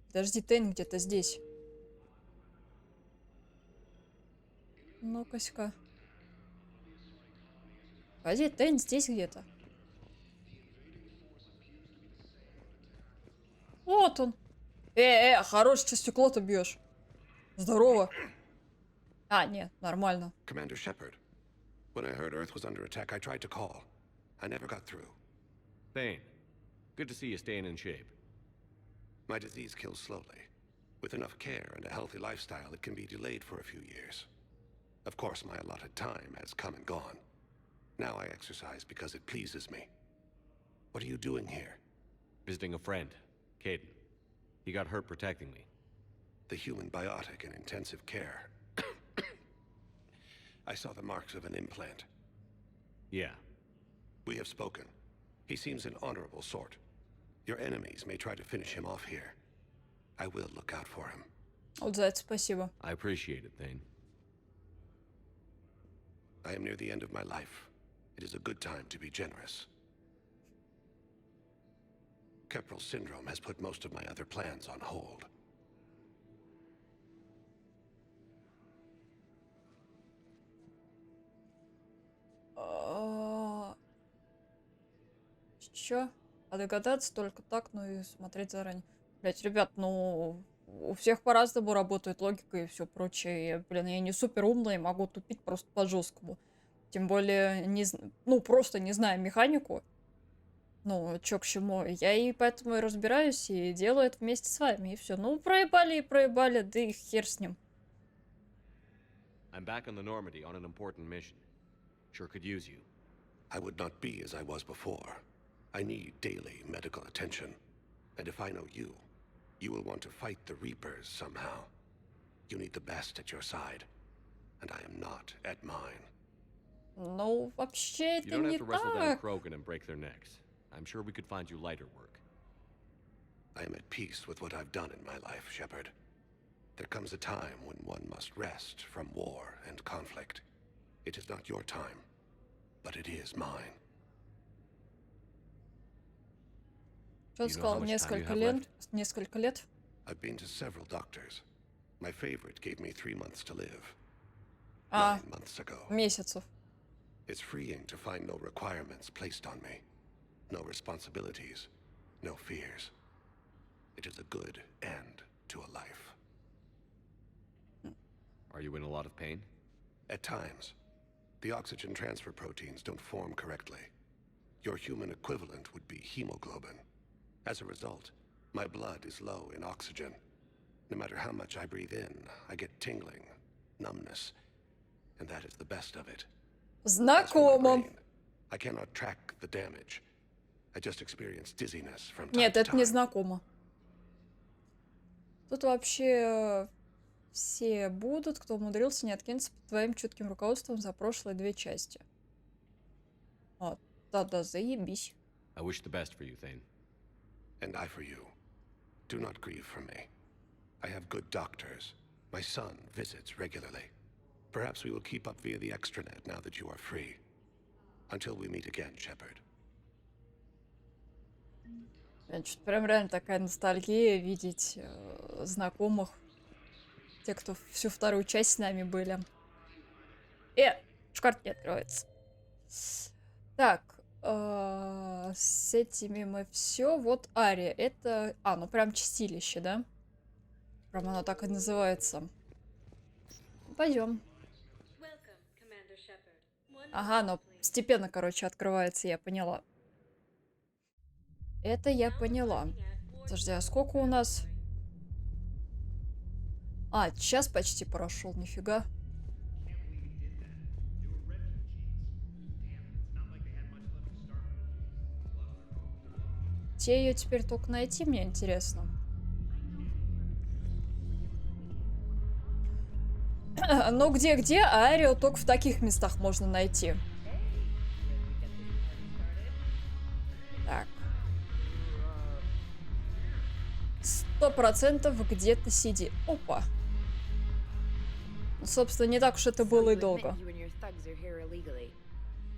Подожди, Тейн где-то здесь. Ну-ка-ка. Погоди, Тейн здесь где-то. Вот он. Хорош, что стекло-то бьешь. Здорово. А, нет, нормально. Commander Shepard. When I heard Earth was under attack, I tried to call. I never got through. Thane, good to see you staying in shape. My disease kills slowly. With enough care and a healthy lifestyle, it can be delayed for a few years. Of course, my allotted time has come and gone. Now I exercise because it pleases me. What are you doing here? Visiting a friend, Caden. He got hurt protecting me. The human biotic in intensive care. I saw the marks of an implant. Yeah. We have spoken. He seems an honorable sort. Your enemies may try to finish him off here. I will look out for him. Вот за это спасибо. I appreciate it, Thane. I am near the end of my life. It is a good time to be generous. Keprel syndrome has put most of my other plans on hold. Чё? А догадаться только так, ну и смотреть заранее. Блять, ребят, ну у всех по-разному работает логика и все прочее. Блин, я не супер умная и могу тупить просто по-жесткому. Тем более, ну просто не знаю механику. Ну, чё к чему. Я и поэтому и разбираюсь, и делаю это вместе с вами, и все. Ну, проебали и проебали, да и хер с ним. I'm back on the Normandy on an important mission. Sure could use you. I would not be as I was before. I need daily medical attention. And if I know you, you will want to fight the Reapers somehow. You need the best at your side. And I am not at mine. Ну, вообще это You don't не have to wrestle down так. Krogan and break their necks. I'm sure we could find you lighter work. I am at peace with what I've done in my life, Shepard. There comes a time when one must rest from war and conflict. It is not your time, but it is mine. Что сказал? Несколько лет? Несколько лет? I've been to several doctors. My favorite gave me 3 months to live. 9 months ago. Месяцев. It's freeing to find no requirements placed on me. No responsibilities. No fears. It is a good end to a life. Are you in a lot of pain? At times. The oxygen transfer proteins don't form correctly. Your human equivalent would be hemoglobin. As a result, my blood is low in oxygen. No matter how much I breathe in, I get tingling, numbness, and that is the best of it. Знакомо. I cannot track the damage. I just experience dizziness from time Нет, to это time. не знакомо. Тут вообще все будут, кто умудрился не откинуться под твоим чутким руководством за прошлые 2 части. Вот, да-да, заебись. I wish the best for you, Thane. And I for you. Do not grieve for me. I have good doctors. My son visits regularly. Perhaps we will keep up via the extranet now that you are free. Until we meet again, Shepard. Значит, прям реально такая ностальгия видеть знакомых. Те, кто всю 2-ю часть с нами были. Шкарт не открывается. Так, с этими мы все. Вот Ария. Это... ну прям чистилище, да? Прям оно так и называется. Пойдем. Ага, но постепенно, короче, открывается, я поняла. Это я поняла. Подожди, а сколько у нас? Час почти прошел, нифига. Где ее теперь только найти, мне интересно. Ну где-где, а Арию только в таких местах можно найти. Так. 100% где-то сиди. Опа. Ну, собственно, не так уж это было и долго.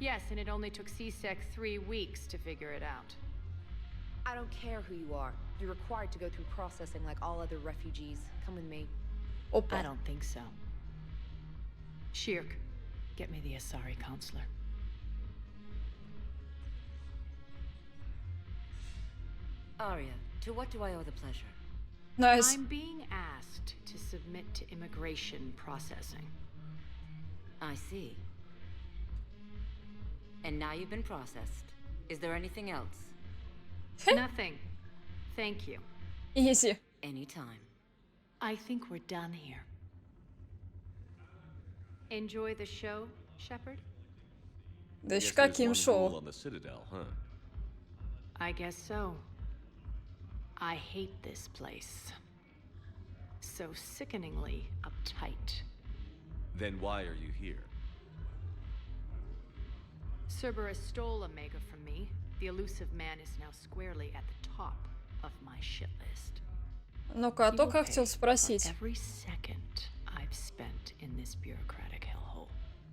Yes, and it only took CSEC 3 weeks to figure it out. I don't care who you are. You're required to go through processing like all other refugees. Come with me. Опа. I don't think so. Shirk, get me the Asari counselor. Arya, to what do I owe the pleasure? Nice. I'm being asked to submit to immigration processing. I see. And now you've been processed. Is there anything else? Nothing. Thank you. Easy. Anytime. I think we're done here. Enjoy the show, Shepard? Да еще каким шоу? On the Citadel, huh? I guess so. I hate this place. So sickeningly uptight. Then why are you here? Cerberus stole Omega from me. The elusive man is now squarely at the top of my shit list. Ну-ка, только хотел спросить. Every second I've spent in this bureaucratic hellhole.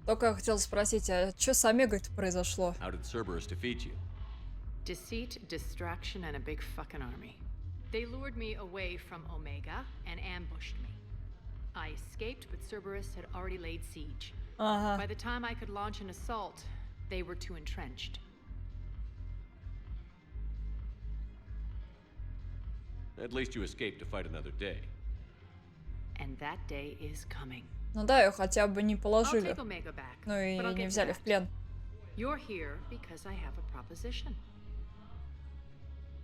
Только хотел спросить, а что с Омегой-то произошло? How did Cerberus defeat you? Deceit, distraction, and a big fucking army. They lured me away from Omega and ambushed me. I escaped, but Cerberus had already laid siege. By the time I could launch an assault, they were too entrenched. At least you escaped to fight another day. And that day is coming. Ну да, ее хотя бы не I'll положили. take Omega back, Ну и but I'll не get взяли to в that. плен. You're here because I have a proposition.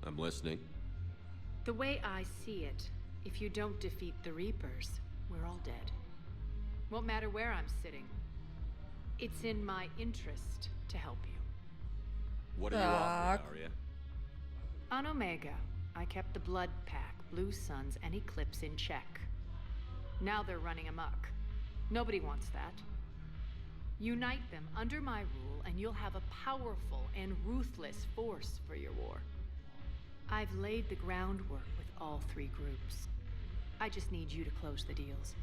I'm listening. The way I see it, if you don't defeat the Reapers, we're all dead. Won't matter where I'm sitting. It's in my interest to help you. What are you offering, Arya? On Omega, I kept the Blood Pack, Blue Suns, and Eclipse in check. Now they're running amok. Nobody wants that. Unite them under my rule, and you'll have a powerful and ruthless force for your war. I've laid the groundwork with all 3 groups. I just need you to close the deals.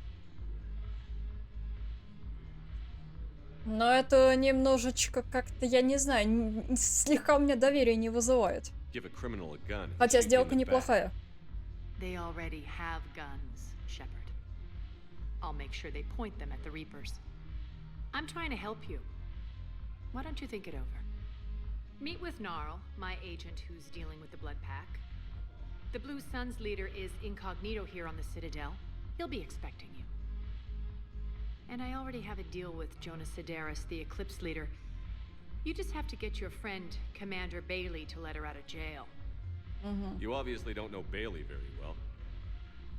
Но это немножечко как-то, я не знаю, слегка у меня доверия не вызывает. Хотя сделка неплохая. They already have guns, Shepard. I'll make sure they point them at the Reapers. I'm trying to help you. Why don't you think it over? Meet with Gnarl, my agent who's dealing with the Blood Pack. The Blue Suns leader is incognito here on the Citadel. He'll be expecting you. And I already have a deal with Jonas Sedaris, the Eclipse leader. You just have to get your friend, Commander Bailey, to let her out of jail. You obviously don't know Bailey very well.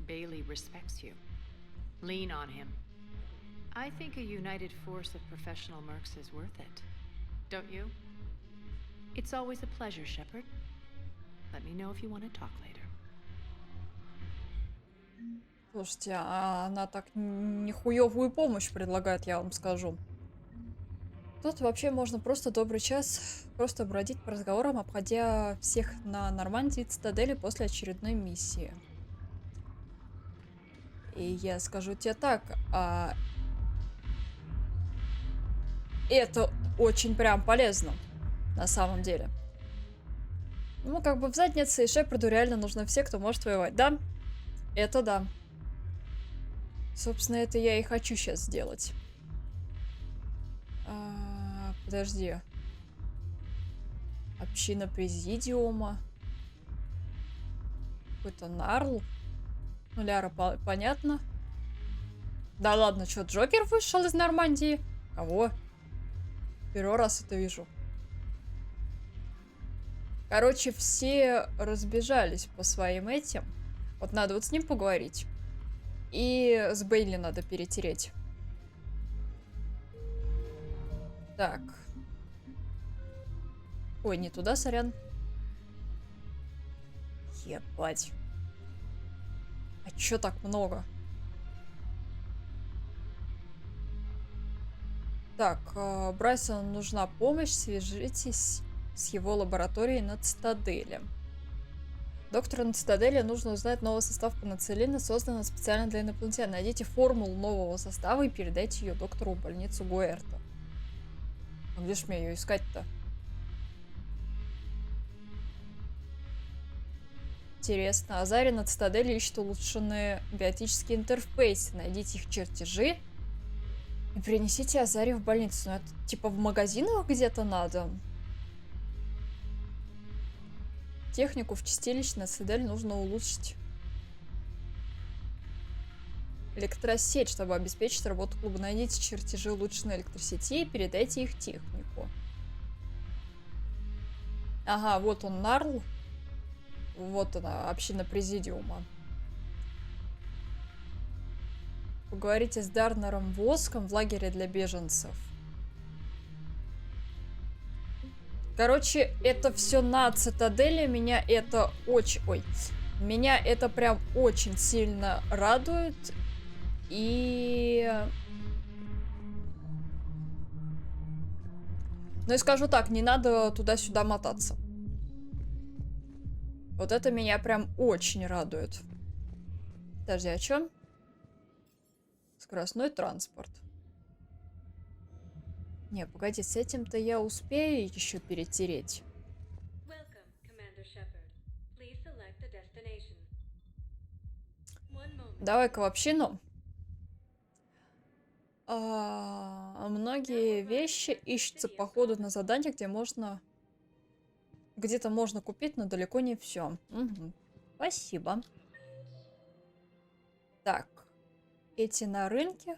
Bailey respects you. Lean on him. I think a united force of professional mercs is worth it. Don't you? It's always a pleasure, Shepard. Let me know if you want to talk later. Слушайте, а она так нехуевую помощь предлагает, я вам скажу. Тут вообще можно просто добрый час просто бродить по разговорам, обходя всех на Нормандии цитадели после очередной миссии. И я скажу тебе так, это очень прям полезно, на самом деле. Ну, как бы в заднице и Шепарду реально нужны все, кто может воевать. Да, это да. Собственно, это я и хочу сейчас сделать. Подожди. Община президиума. Какой-то Нарл. Ну, Ляра, понятно. Да ладно, что, Джокер вышел из Нормандии? Кого? Первый раз это вижу. Короче, все разбежались по своим этим. Вот надо вот с ним поговорить. И с Бейли надо перетереть. Так. Ой, не туда, сорян. Ебать. А чё так много? Так, Брайсону нужна помощь. Свяжитесь с его лабораторией на Цитадели. Доктору на Цитадели нужно узнать новый состав пенициллина, созданный специально для инопланетян. Найдите формулу нового состава и передайте ее доктору в больницу Гуэрто. А где ж мне ее искать-то? Интересно. Азари на Цитадели ищет улучшенные биотические интерфейсы. Найдите их чертежи и принесите Азари в больницу. Ну, это типа в магазинах где-то надо. Технику в чистилище на Цитадель нужно улучшить. Электросеть, чтобы обеспечить работу клуба. Найдите чертежи улучшенной электросети и передайте их технику. Ага, вот он, Нарл. Вот она, община президиума. Поговорите с Дарнером Воском в лагере для беженцев. Короче, это все на Цитадели. Меня это очень... Ой. Меня это прям очень сильно радует. И... Ну и скажу так, не надо туда-сюда мотаться. Вот это меня прям очень радует. Подожди, о чем? Скоростной транспорт. Не, погоди, с этим-то я успею еще перетереть. Давай-ка в общину. Многие вещи ищутся по ходу на задание, где можно... Где-то можно купить, но далеко не все. Угу. Спасибо. Так. Эти на рынке.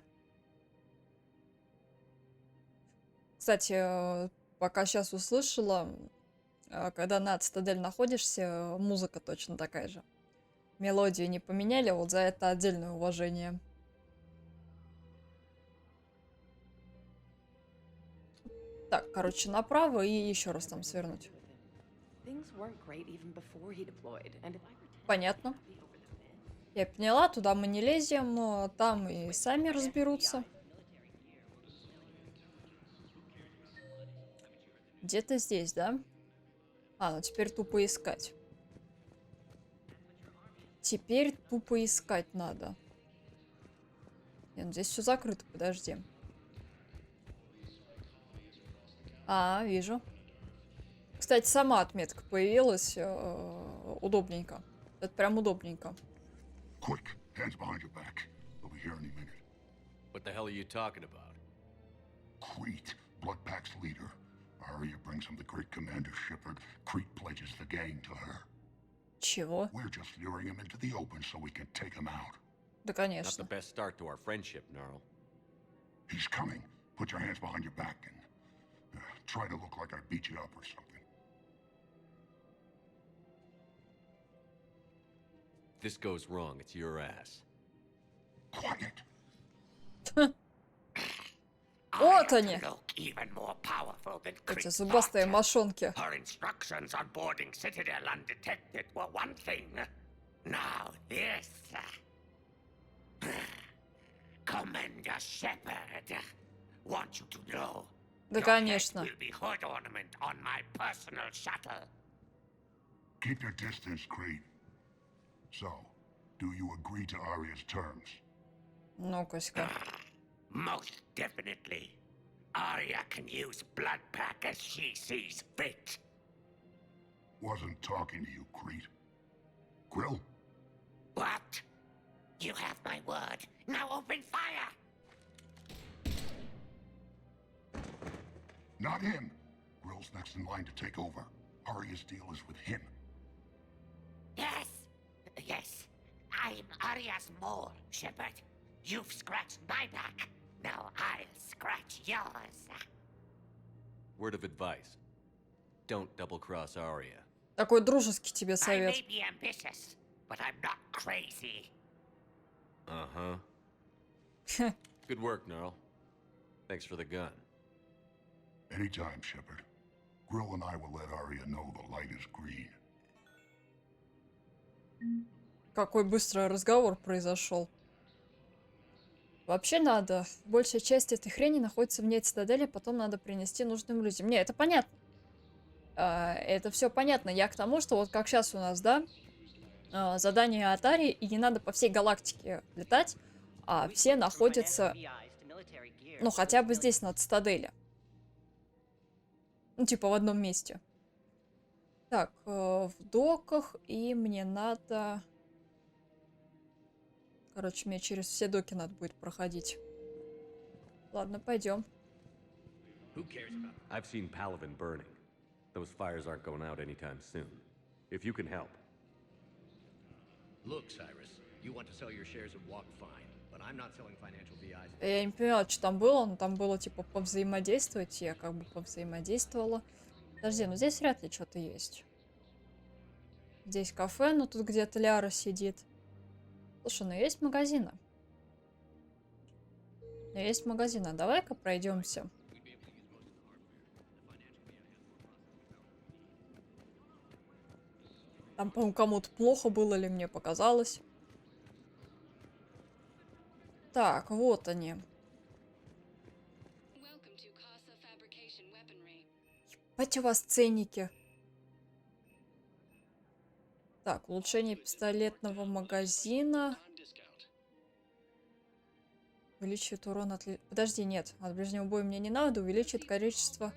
Кстати, пока сейчас услышала, когда на Цитадель находишься, музыка точно такая же. Мелодию не поменяли, вот за это отдельное уважение. Так, короче, направо и еще раз там свернуть. Понятно. Я поняла, туда мы не лезем, там и сами разберутся. Где-то здесь, да? А, ну теперь тупо искать. Теперь тупо искать надо. Нет, здесь все закрыто, подожди. А, вижу. Кстати, сама отметка появилась. Удобненько. Это прям удобненько. Quick, hands behind your back. We'll be here any minute. What the hell are you talking about? Crete, Bloodpack's leader. Arya brings him the great commander Shepard. Crete pledges the gang to her. Чего? We're just luring him into the open so we can take him out. Да, Not конечно. the best start to our friendship, Gnarl. He's coming. Put your hands behind your back and try to look like I beat you up or something. If this goes wrong, it's your ass. Quiet. Вот они. Look even more powerful than Эти Crete's зубастые thought. мошонки. Her instructions on boarding Citadel undetected were one thing. Now this. Commander Shepard, want you to know. Да, your конечно. head will be hood ornament on my personal shuttle. Keep your distance, Crete. So, do you agree to Arya's terms? Ну-ка-ска. Most definitely. Arya can use Bloodpack as she sees fit. Wasn't talking to you, Crete. Grill? What? You have my word. Now open fire! Not him. Grill's next in line to take over. Arya's deal is with him. Yes. Yes. I'm Arya's mole, Shepard. You've scratched my back. Now I'll scratch yours. Word of advice. Don't double-cross Arya. Такой дружеский тебе I совет. may be ambitious, but I'm not crazy. Uh-huh. Good work, Gnarl. Thanks for the gun. Anytime, Shepard. Grill and I will let Arya know the light is green. Какой быстрый разговор произошел. Вообще надо. Большая часть этой хрени находится вне цитадели, потом надо принести нужным людям. Не, это понятно. Это все понятно. Я к тому, что вот как сейчас у нас, да, задание от Арии, и не надо по всей галактике летать, а все находятся, ну, хотя бы здесь, на цитадели. Ну, типа в одном месте. Так, в доках, и мне надо... Короче, мне через все доки надо будет проходить. Ладно, пойдем. I've seen Palaven burning. Those fires aren't going out anytime soon. If you can help. Look, Cyrus, you want to sell your shares of Walk fine, but I'm not selling financial VIs. Я не поняла, что там было, но там было типа повзаимодействовать, я как бы повзаимодействовала. Подожди, ну здесь вряд ли что-то есть. Здесь кафе, но тут где-то Ляра сидит. Слушай, ну есть магазины. Есть магазины. Давай-ка пройдемся. Там, по-моему, кому-то плохо было, или мне показалось. Так, вот они. Ебать у вас ценники. Так, улучшение пистолетного магазина. Увеличивает урон от... Подожди, нет. От ближнего боя мне не надо. Увеличивает количество...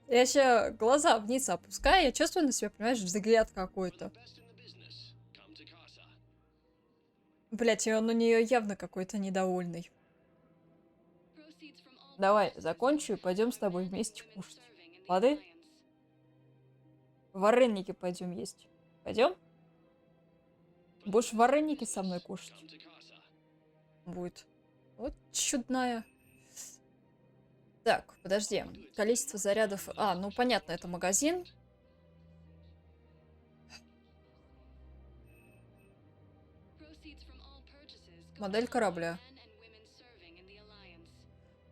Я сейчас глаза вниз опускаю. Я чувствую на себя, понимаешь, взгляд какой-то. Блять, он у нее явно какой-то недовольный. Давай, закончу и пойдем с тобой вместе кушать. Лады? Вареники пойдем есть. Пойдем? Будешь вареники со мной кушать? Будет. Вот чудная. Так, подожди. Количество зарядов... А, ну понятно, это магазин. Модель корабля.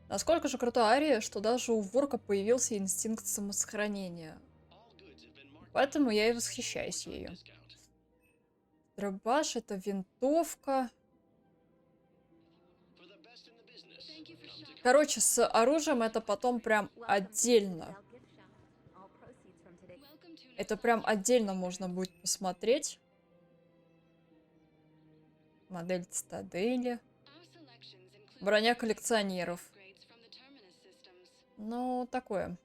Насколько же крутая Ария, что даже у Ворка появился инстинкт самосохранения. Поэтому я и восхищаюсь ею. Дробаш, это винтовка. Короче, с оружием это потом прям отдельно. Это прям отдельно можно будет посмотреть. Модель цитадели. Броня коллекционеров. Ну, такое.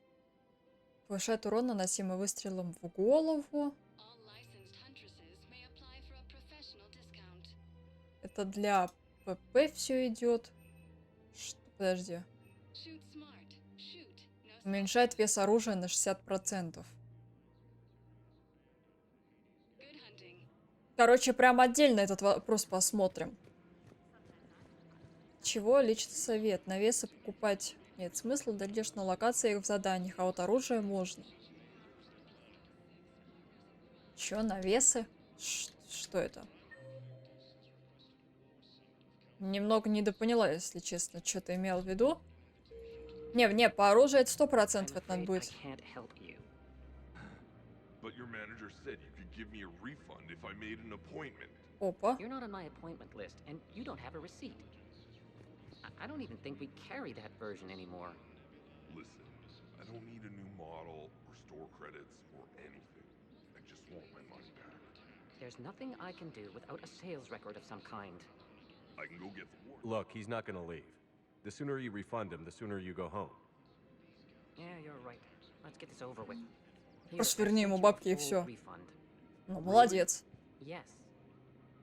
Повышает урон, наносимый выстрелом в голову. Это для ПП все идет. Подожди. Уменьшает вес оружия на 60%. Короче, прям отдельно этот вопрос посмотрим. Чего? Личный совет. Навесы покупать нет смысла, дойдешь на локациях в заданиях, а вот оружие можно. Чё, навесы? Что это? Немного недопоняла, если честно, что ты имел в виду. Не, по оружию это 100% это надо будет. Опа. I don't even think we carry that version anymore. Listen, I don't need a new model or store credits or anything. I just want my money back. There's nothing I can do without a sales record of some kind. I can go get the war. Look, he's not gonna leave. The sooner you refund him, the sooner you go home. Yeah, you're right. Let's get this over with. Просто верни ему бабки и все. Ну, молодец. Yes.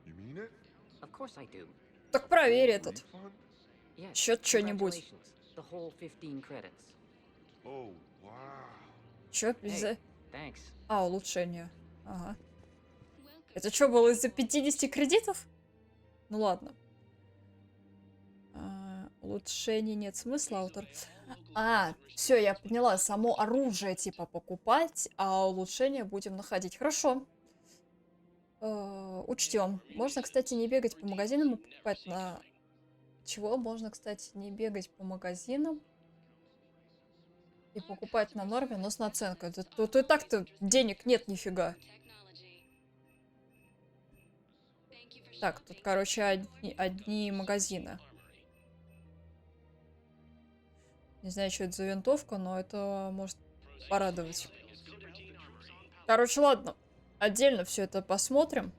You mean it? Of course I do. Так проверь этот. Счет что-нибудь. Чё? А, улучшение. Ага. Это что, было из-за 50 кредитов? Ну ладно. Улучшений нет смысла, автор. Все, я поняла. Само оружие типа покупать, а улучшения будем находить. Хорошо. Учтем. Можно, кстати, не бегать по магазинам и покупать на... Чего? Можно, кстати, не бегать по магазинам и покупать на норме, но с наценкой. Тут и так-то денег нет нифига. Так, тут, короче, одни магазины. Не знаю, что это за винтовка, но это может порадовать. Короче, ладно. Отдельно все это посмотрим.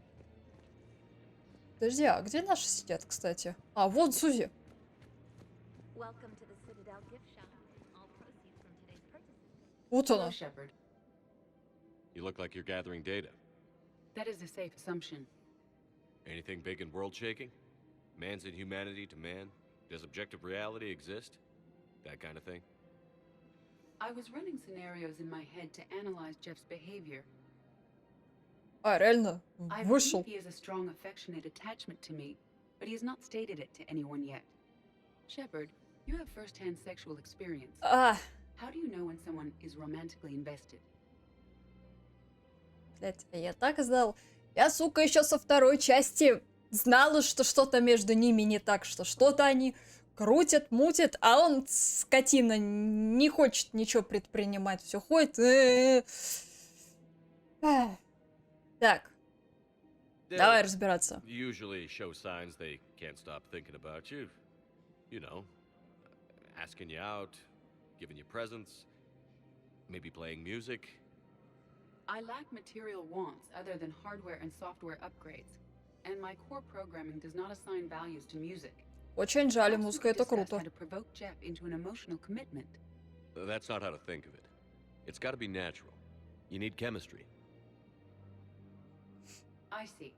Подожди, а где наши сидят, кстати? А, вот Сузи. Вот она. You look like you're gathering data. That is a safe assumption. Anything big and world-shaking? Man's inhumanity to man? Does objective reality exist? That kind of thing? I was running scenarios in my head to analyze Jeff's behavior. А, реально, вышел. He has a strong affectionate attachment to me, but he has not stated it to anyone yet. Shepard, you have first-hand sexual experience. How do you know when someone is romantically invested? Блять, я так знал. Я, сука, еще со второй части знала, что что-то между ними не так, что что-то они крутят, мутят, а он, скотина, не хочет ничего предпринимать, все ходит. Так. Давай разбираться. Usually show signs they can't stop thinking about you. You know, asking you out, giving you presents, maybe playing music. I lack material wants other than hardware and software upgrades, and my core programming does not assign values to music. Очень жаль, музыка это круто. How to provoke Jeff into an emotional commitment. That's not how to think of it. It's got to be natural. You need chemistry. I see.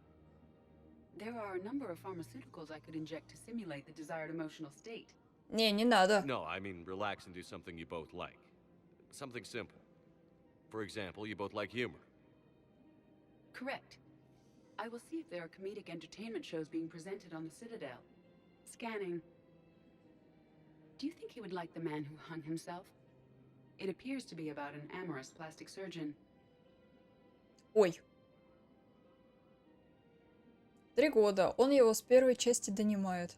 There are a number of pharmaceuticals I could inject to simulate the desired emotional state. Не надо. No, I mean relax and do something you both like. Something simple. For example, you both like humor. Correct. I will see if there are comedic entertainment shows being presented on the Citadel. Scanning. Do you think he would like The Man Who Hung Himself? It appears to be about an amorous plastic surgeon. Ой. 3 года. Он его с первой части донимает.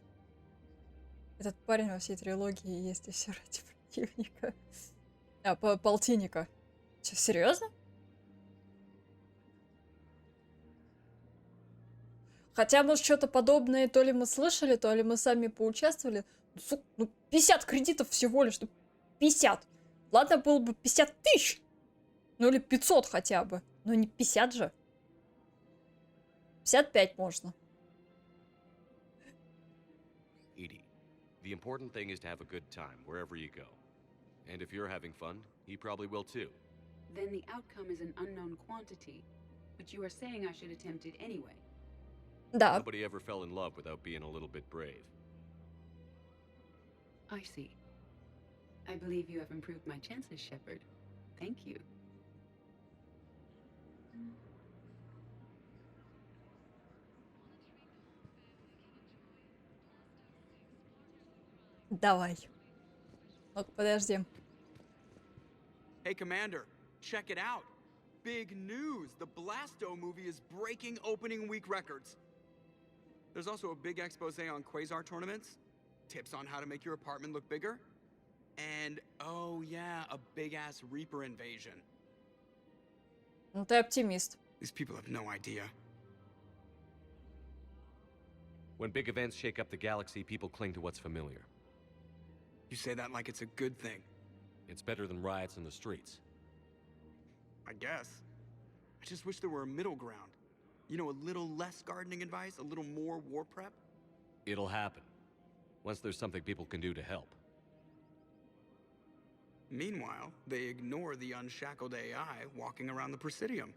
Этот парень во всей трилогии есть и все ради противника. Полтинника. Че, серьезно? Хотя, может, что-то подобное то ли мы слышали, то ли мы сами поучаствовали. Ну, 50 кредитов всего лишь. 50. Ладно, было бы 50 тысяч. Ну, или 500 хотя бы. Но не 50 же. 55 можно. The important thing is to have a good time wherever you go. And if you're having fun, he probably will too. Then the outcome is an unknown quantity, but you are saying I should attempt it anyway. Да. Nobody ever fell in love without being a little bit brave. I see. I believe you have improved my chances, Shepard. Thank you. Давай. Вот, подожди. Hey, Commander, check it out. Big news! The Blasto movie is breaking opening week records. There's also a big expose on quasar tournaments, tips on how to make your apartment look bigger, and, oh yeah, a big-ass Reaper invasion. Ну ты оптимист. These people have no idea. When big events shake up the galaxy, people cling to what's familiar. You say that like it's a good thing. It's better than riots in the streets. I guess. I just wish there were a middle ground. You know, a little less gardening advice, a little more war prep. It'll happen. Once there's something people can do to help. Meanwhile, they ignore the unshackled AI walking around the Presidium.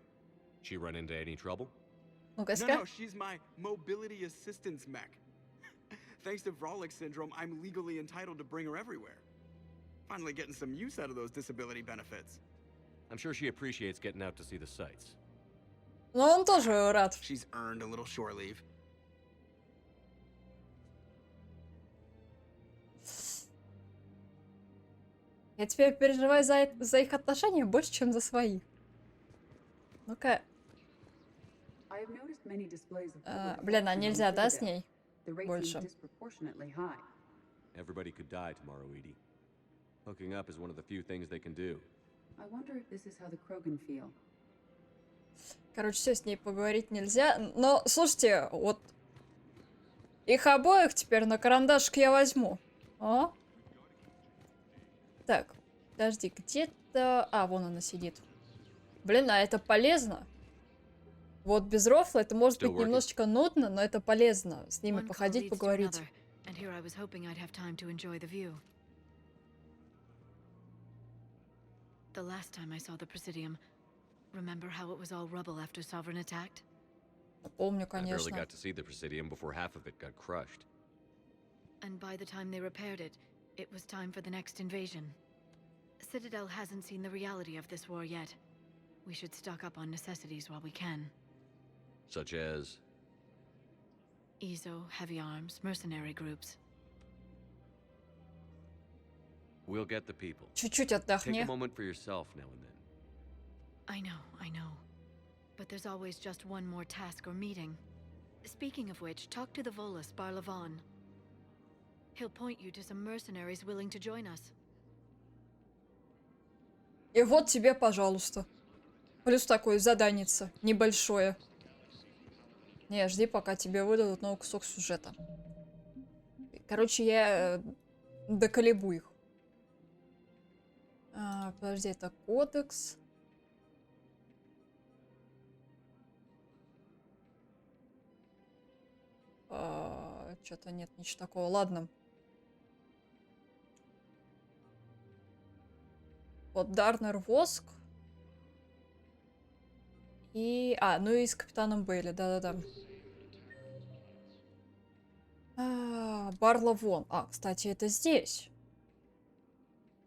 She run into any trouble? No, she's my mobility assistance mech. Thanks to Vrolic syndrome, I'm legally entitled to bring her everywhere. Finally getting some use out of those disability benefits. I'm sure she appreciates getting out to see the sights. Но он тоже рад. She's earned a little shore leave. Я теперь переживаю за их отношения больше, чем за свои. Ну-ка. Блин, а нельзя, да, с ней? Больше. Everybody could die tomorrow, Edie. Hooking up is one of the few things they can do. Короче, все, с ней поговорить нельзя. Но, слушайте, вот их обоих теперь на карандашик я возьму. О. Так, подожди, где-то... А, вон она сидит. Блин, а это полезно. Вот без рофла это может быть немножечко нудно, но это полезно. С ними походить, поговорить. The last time I saw the Presidium, remember how it was all rubble after Sovereign attacked? Помню, I barely конечно. got to see the Presidium before half of it got crushed. And by the time they repaired it, it was time for the next invasion. Citadel hasn't seen the reality of this war yet. We should stock up on necessities while we can. Such as? EZO, heavy arms, mercenary groups. We'll get the people. Чуть-чуть Take отдохни. a moment for yourself now and then. I know. But there's always just one more task or meeting. Speaking of which, talk to the Volus, Barlavan. He'll point you to some mercenaries willing to join us. И вот тебе, пожалуйста. Плюс такое заданице. Небольшое. Не, жди, пока тебе выдадут новый кусок сюжета. Короче, я доколебу их. Подожди, это кодекс. Что-то нет, ничего такого. Ладно. Вот Дарнер Воск. И... ну и с Капитаном Бейли, да-да-да. Барлавон. Кстати, это здесь.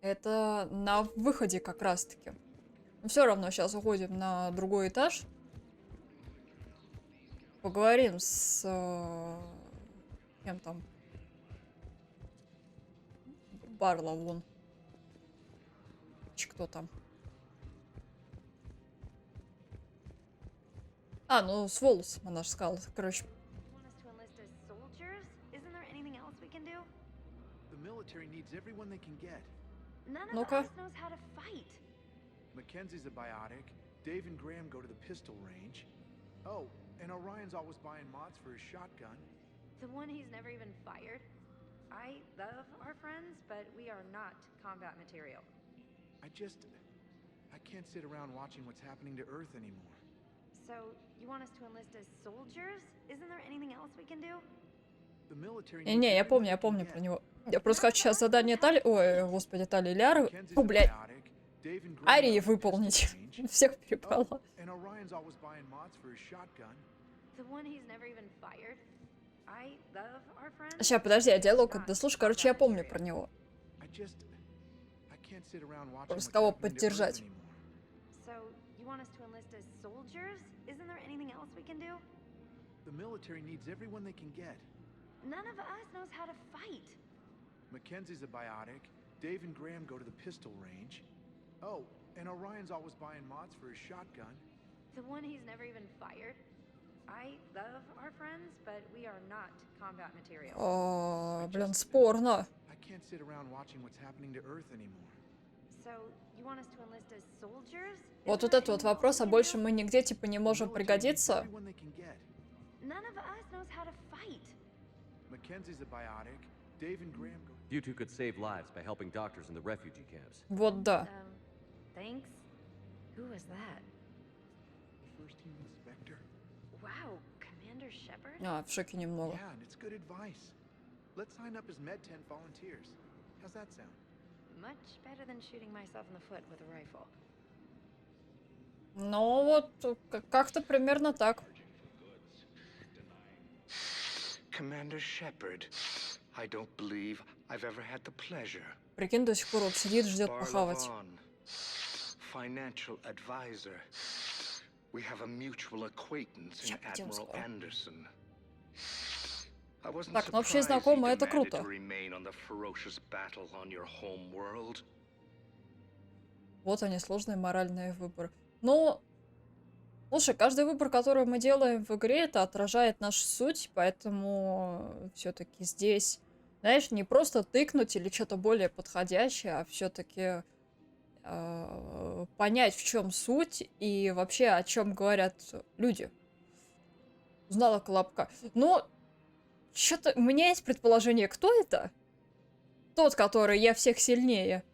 Это на выходе как раз-таки. Но все равно сейчас уходим на другой этаж. Поговорим с... кем там? Барлавон. Кто там? Ну, с волосом, она же сказала. Короче. Ну-ка. Mackenzie's a biotic. Dave and Graham go to the pistol range. Oh, and Orion's always buying mods for his shotgun. The one he's never even fired. I love our friends, but we are not combat material. I can't sit around watching what's happening to Earth anymore. So, you want us to enlist as soldiers? Isn't there anything else we can do? The military... Не, я помню про него. Я просто хочу сейчас задание Тали... Ой, господи, Тали Ляры... О, блядь. Арии выполнить. Всех перепало. Сейчас, подожди, я диалог дослушаю. Короче, я помню про него. Просто кого поддержать. The military needs everyone they can get. None of us knows how to fight. Mackenzie's a biotic. Dave and Graham go to the pistol range. Oh, and Orion's always buying mods for his shotgun. The one he's never even fired. I love our friends, but we are not combat material. О, блин, спорно. I can't sit around watching what's happening to Earth anymore. So, you want us to enlist as soldiers? Вот этот вот вопрос, а больше мы нигде типа не можем пригодиться. None of us knows how to fight. Mackenzie's a biotic. Dave and Graham go. You two could save lives by helping doctors in the refugee camps. Вот да. Thanks. Who was that? First team inspector. Wow, Commander Shepard? А, в шоке немного. Yeah, and it's good advice. Let's sign up as Med 10 volunteers. How's that sound? Much better than shooting myself in the foot with a rifle. Ну вот, как-то примерно так. Commander Shepard, I don't believe I've ever had the pleasure. Прикинь, до сих пор вот сидит, ждет похавать. Financial advisor. We have a mutual acquaintance in Admiral Anderson. I wasn't Так, ну общие surprised знакомые, he это demanded круто. to remain on the ferocious battle on your home world. Вот они, сложные моральные выборы. Но, слушай, каждый выбор, который мы делаем в игре, это отражает нашу суть, поэтому все-таки здесь, знаешь, не просто тыкнуть или что-то более подходящее, а все-таки понять, в чем суть и вообще о чем говорят люди. Узнала Колобка. Но что-то у меня есть предположение, кто это? Тот, который я всех сильнее.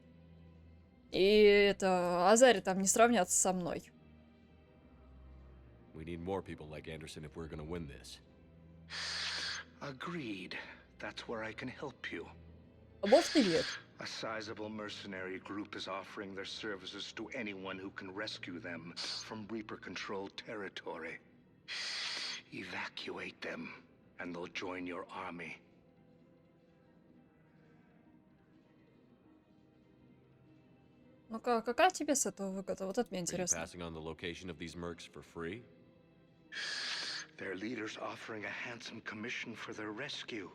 И это Азари там не сравнятся со мной. We need more people like Anderson if we're gonna win this. Agreed. That's where I can help you. А может и нет. A sizable mercenary group is offering their services to anyone who can rescue them from Reaper-controlled territory. Evacuate them, and they'll join your army. Ну какая тебе с этого выгода? Вот это мне интересно. Passing on the location of these mercs for free? Their leaders offering a handsome commission for their rescue.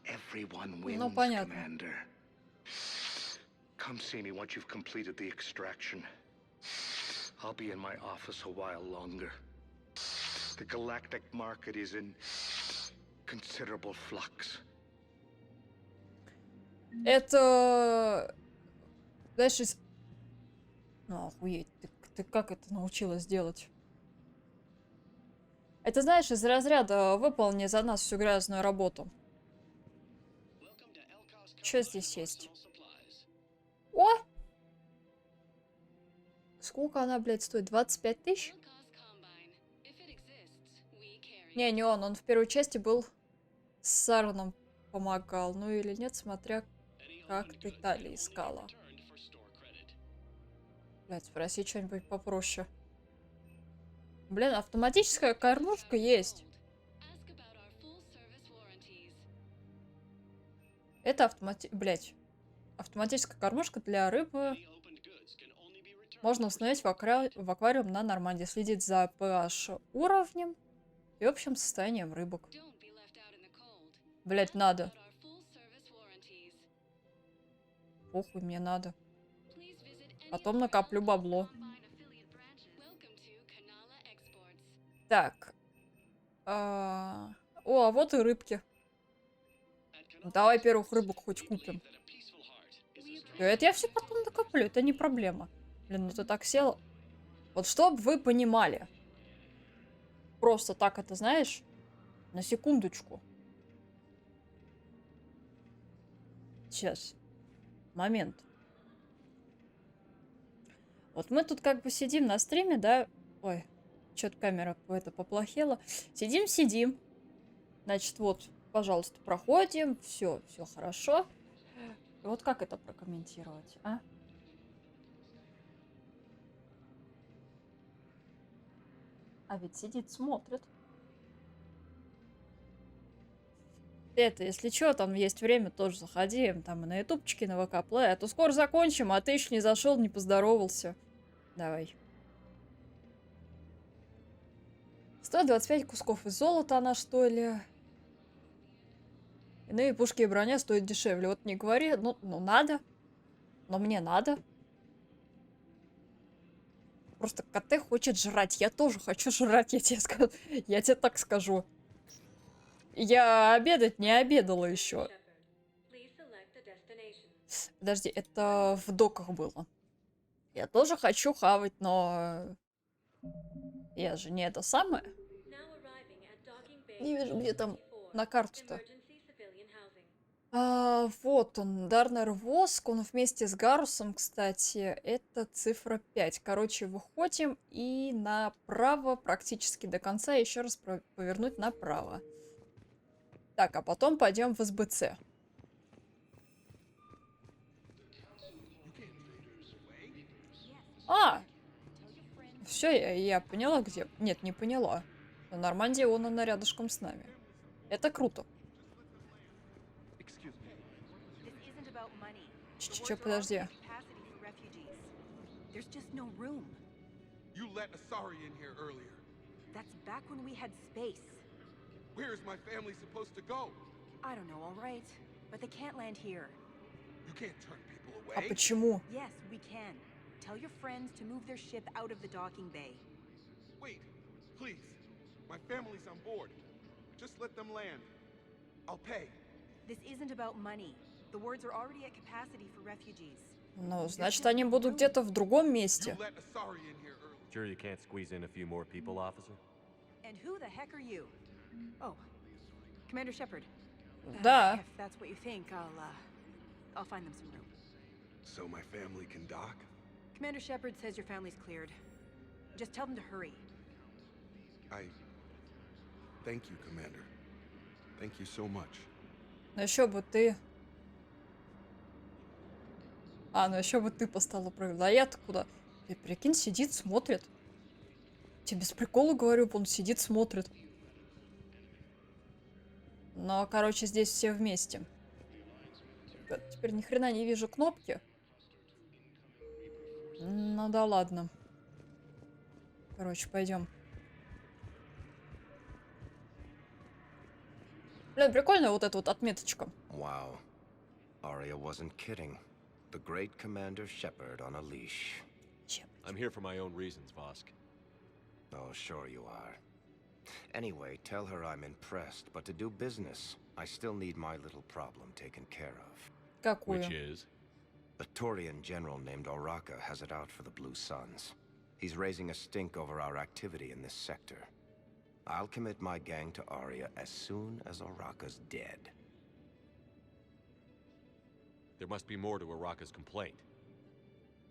Everyone wins, Ну понятно. Commander. Come see me once you've completed the extraction. I'll be in my office a while longer. The galactic market is in considerable flux. Это... Знаешь, из... Ну, охуеть, ты как это научилась делать? Это, знаешь, из разряда «выполни за нас всю грязную работу». Что здесь есть? О! Сколько она, блядь, стоит? 25 тысяч? Не он в первой части был с Сараном помогал. Ну или нет, смотря как ты Тали искала. Блядь, спроси что-нибудь попроще. Блин, автоматическая кормушка есть. Это автоматическая кормушка для рыбы. Можно установить в аквариум на Нормандии. Следить за pH уровнем и общим состоянием рыбок. Блять, надо. Похуй, мне надо. Потом накоплю бабло. Так. О, а вот и рыбки. Давай первых рыбок хоть купим. Это я все потом накоплю, это не проблема. Блин, ну ты так сел. Вот чтоб вы понимали. Просто так это, знаешь, на секундочку. Сейчас. Момент. Вот мы тут как бы сидим на стриме, да? Ой, что-то камера это поплохела. Сидим. Значит, вот. Пожалуйста, проходим. Все хорошо. И вот как это прокомментировать, а? А ведь сидит, смотрит. Это, если что, там есть время, тоже заходи. Там и на ютубчике, на ВК Плей. А то скоро закончим, а ты еще не зашел, не поздоровался. Давай. 125 кусков из золота она, что ли? Иные пушки и броня стоят дешевле. Вот не говори, ну надо. Но мне надо. Просто КТ хочет жрать. Я тоже хочу жрать, я тебе скажу. Я тебе так скажу. Я обедать не обедала еще. Подожди, это в доках было. Я тоже хочу хавать, но... Я же не это самое. Не вижу, где там на карту-то. Вот он, Дарнер Воск, он вместе с Гарусом, кстати, это цифра 5. Короче, выходим и направо практически до конца еще раз повернуть направо. Так, а потом пойдем в СБЦ. Все, я поняла, где. Нет, не поняла. Но Нормандия, она рядышком с нами. Это круто. Че, подожди. You let Asari in here earlier. That's back when we had space. Where is my family supposed to go? I don't know, all right. But they can't land here. You can't turn people away. А почему? Yes, we can. Tell your friends to move their ship out of the docking bay. Wait, please. My family's on board. Just let them land. I'll pay. This isn't about money. The wards are already at capacity for refugees. Ну, значит, они будут где-то в другом месте. You let Asari in here earlier. Sure you can't squeeze in a few more people, officer? And who the heck are you? Oh, Commander Shepard. Да. If that's what you think, I'll find them some room. So my family can dock? Commander Shepard says your family's cleared. Just tell them to hurry. Thank you, Commander. Thank you so much. Ну еще бы ты... ну еще бы ты поставила правильно. А я-то куда? И прикинь, сидит, смотрит. Тебе без прикола говорю, он сидит, смотрит. Но, короче, здесь все вместе. Теперь ни хрена не вижу кнопки. Ну да ладно. Короче, пойдем. Блин, прикольная вот эта вот отметочка. Wow. Arya wasn't kidding. The great Commander Shepard on a leash. I'm here for my own reasons, Vosk. Oh, sure you are. Anyway, tell her I'm impressed, but to do business, I still need my little problem taken care of. Какую? Which is? A Turian general named Oraka has it out for the Blue Suns. He's raising a stink over our activity in this sector. I'll commit my gang to Arya as soon as Oraka's dead. There must be more to Oraka's complaint.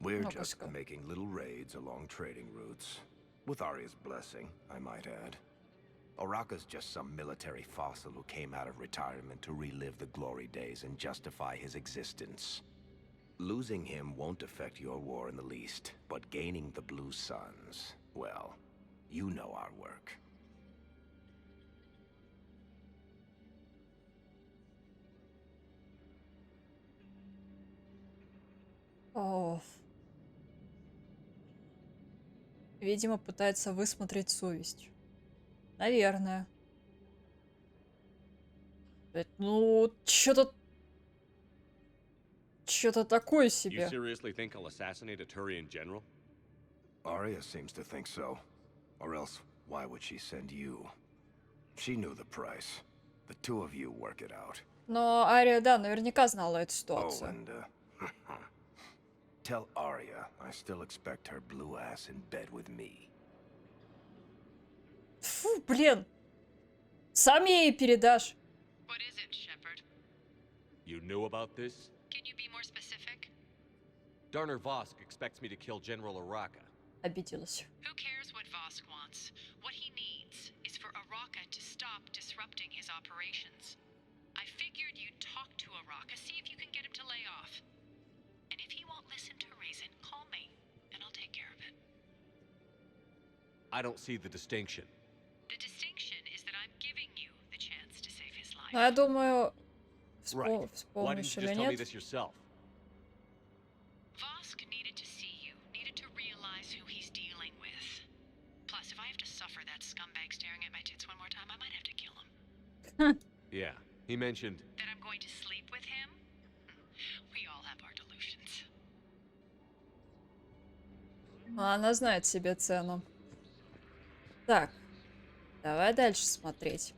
We're just making little raids along trading routes. With Arya's blessing, I might add. Oraka's just some military fossil who came out of retirement to relive the glory days and justify his existence. Losing him won't affect your war in the least, but gaining the Blue Suns, well, you know our work. Видимо, пытается высмотреть совесть. Наверное. Ну, что-то такое себе. You seriously think I'll assassinate a Turian general? Arya seems to think so. Or else, why would she send you? She knew the price. The two of you work it out. Но Ария, да, наверняка знала эту ситуацию. Oh, and, tell Arya I still expect her blue ass in bed with me. Фу, блин. Сам ей передашь. What is it, Shepard? You knew about this? Can you be more specific? Darner Vosk expects me to kill General Oraka. Обиделась. Who cares what Vosk wants? What he needs is for Oraka Annet to stop disrupting his operations. I figured you'd talk to Araka, see if you can get him to lay off. And if he won't listen to reason, call me, and I'll take care of it. I don't see the distinction. The distinction is that I'm giving you the chance to save his life. Ну, я думаю, Right. Why didn't вспомнишь you или just tell me нет. this yourself? Vosk needed to see you, needed to realize who he's dealing with. Plus, if I have to suffer that scumbag staring at my tits one more time, I might have to kill him. Yeah, he mentioned... That I'm going to sleep with him? We all have our delusions. Она знает себе цену. Так, давай дальше смотреть.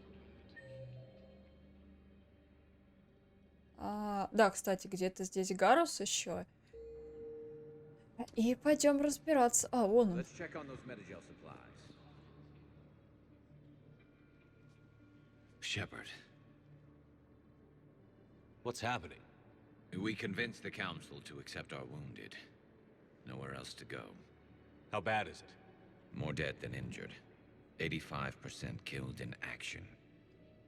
Да, кстати, где-то здесь Гарус еще. И пойдем разбираться. А, вон он. Let's check on those Metagel supplies. Shepard, What's happening? we convinced the Council to accept our wounded. Nowhere else to go. How bad is it? More dead than injured. 85% killed in action.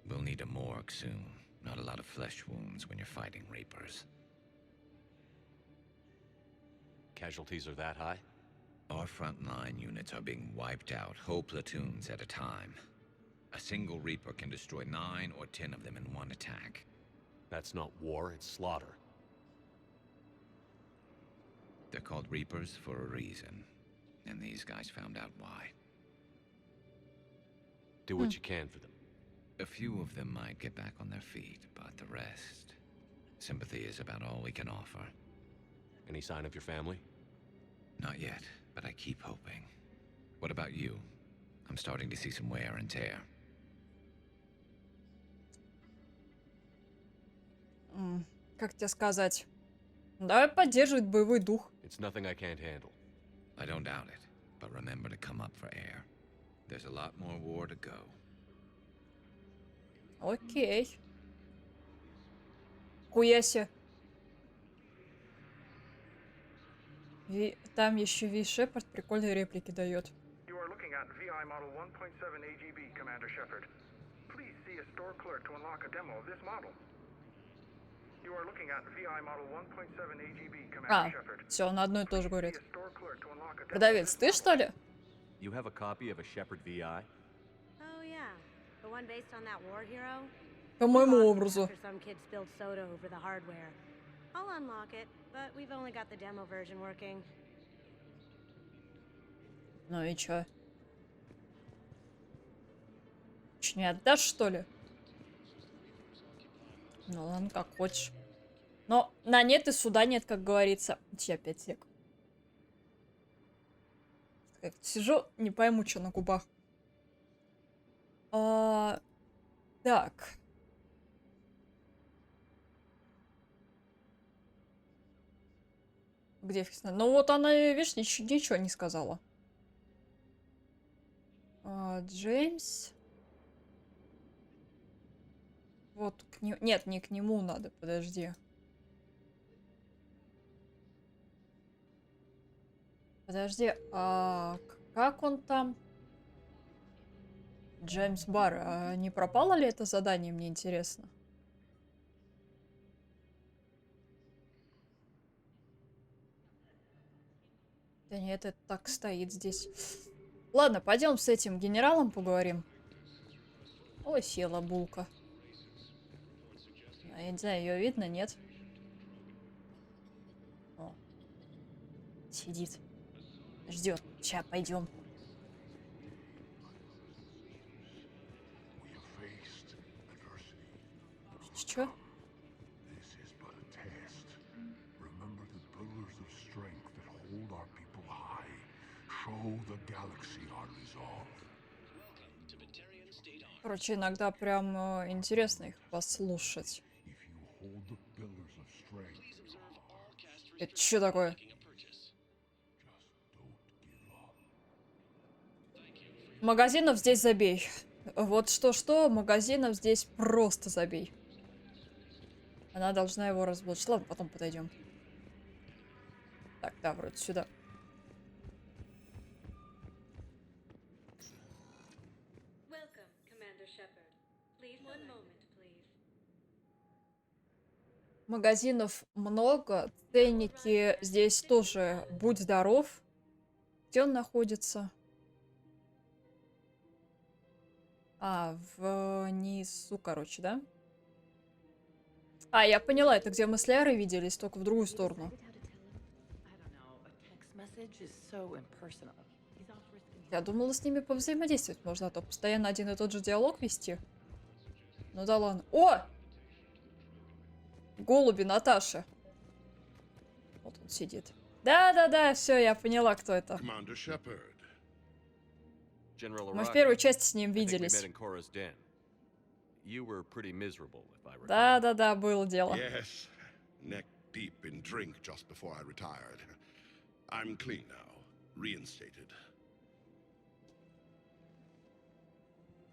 We'll need a morgue soon. Not a lot of flesh wounds when you're fighting Reapers. Casualties are that high? Our frontline units are being wiped out, whole platoons at a time. A single Reaper can destroy 9 or 10 of them in one attack. That's not war, it's slaughter. They're called Reapers for a reason. And these guys found out why. Do what you can for them. A few of them might get back on their feet, but the rest... Sympathy is about all we can offer. Any sign of your family? Not yet, but I keep hoping. What about you? I'm starting to see some wear and tear. Как тебе сказать? Давай поддерживать боевой дух. It's nothing I can't handle. I don't doubt it, but remember to come up for air. There's a lot more war to go. Окей. Хуяси. Там еще Ви Шепард прикольные реплики дает. You are looking at VI model 1.7 AGB, Commander Shepard. Please see a store clerk to unlock a demo of this model. You are looking at VI model 1.7 AGB, Commander Shepard. Все, он одно и то же говорит. Продавец, ты что ли? You have a copy of a Shepard VI? Oh yeah, the one based on that war hero. По моему образу. After some kid spilled soda over the hardware. I'll unlock it, but we've only got the demo version working. Ну и чё? Чё, не отдашь, что ли? Ну ладно, как хочешь. Но на нет и суда нет, как говорится. Сейчас 5 сек. Сижу, не пойму, что на губах. Так. Где фиксна? Ну вот она, видишь, ничего не сказала. Джеймс. Вот к нему. Нет, не к нему надо, подожди. Подожди, а как он там? Джеймс Барр, а не пропало ли это задание, мне интересно? Да нет, это так стоит здесь. Ладно, пойдем с этим генералом поговорим. Ой, села булка. Я не знаю, ее видно, нет? О, сидит. Ждет. Сейчас пойдем. Че? Короче, иногда прям интересно их послушать. Это что такое? Магазинов здесь забей. Вот что-что, магазинов здесь просто забей. Она должна его разблочить. Ладно, потом подойдем. Так, да, вроде сюда. Магазинов много, ценники здесь тоже, будь здоров. Где он находится? А, внизу, короче, да? А, я поняла, это где мы с Лерой виделись, только в другую сторону. Я думала, с ними повзаимодействовать можно, а то постоянно один и тот же диалог вести. Ну да ладно. О! Голуби Наташи. Вот он сидит. Да-да-да, все, я поняла, кто это. Мы в первой части с ним виделись. Да-да-да, было дело. Yes, neck deep in drink just before I retired. I'm clean now, reinstated.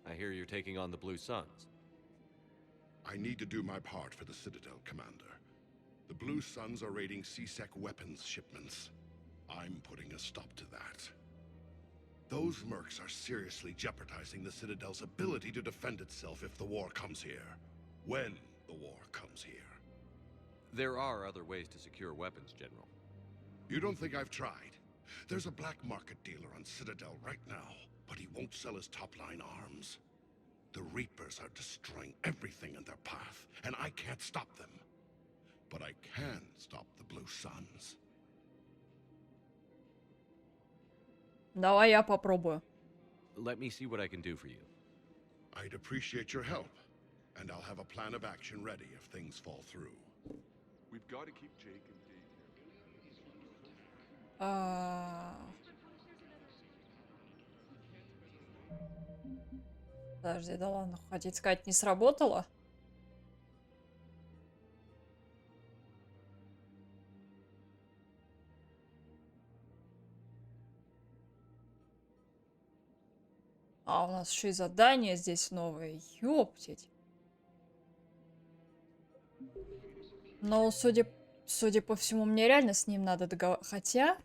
I hear you're taking on the Blue Suns. I need to do my part for the Citadel, Commander. The Blue Suns are raiding CSEC weapons shipments. I'm putting a stop to that. Those mercs are seriously jeopardizing the Citadel's ability to defend itself if the war comes here. When the war comes here. There are other ways to secure weapons, General. You don't think I've tried? There's a black market dealer on Citadel right now, but he won't sell his top-line arms. The Reapers are destroying everything in their path, and I can't stop them. But I can stop the Blue Suns. Давай я попробую. Let me see what I can do for you. I'd appreciate your help, and I'll have a plan of action ready if things fall through. We've got to keep Jake and Dave. Подожди, да ладно, хотеть сказать, не сработало? А, у нас еще и задание здесь новое. Ёптить. Но, судя по всему, мне реально с ним надо договариваться. Хотя...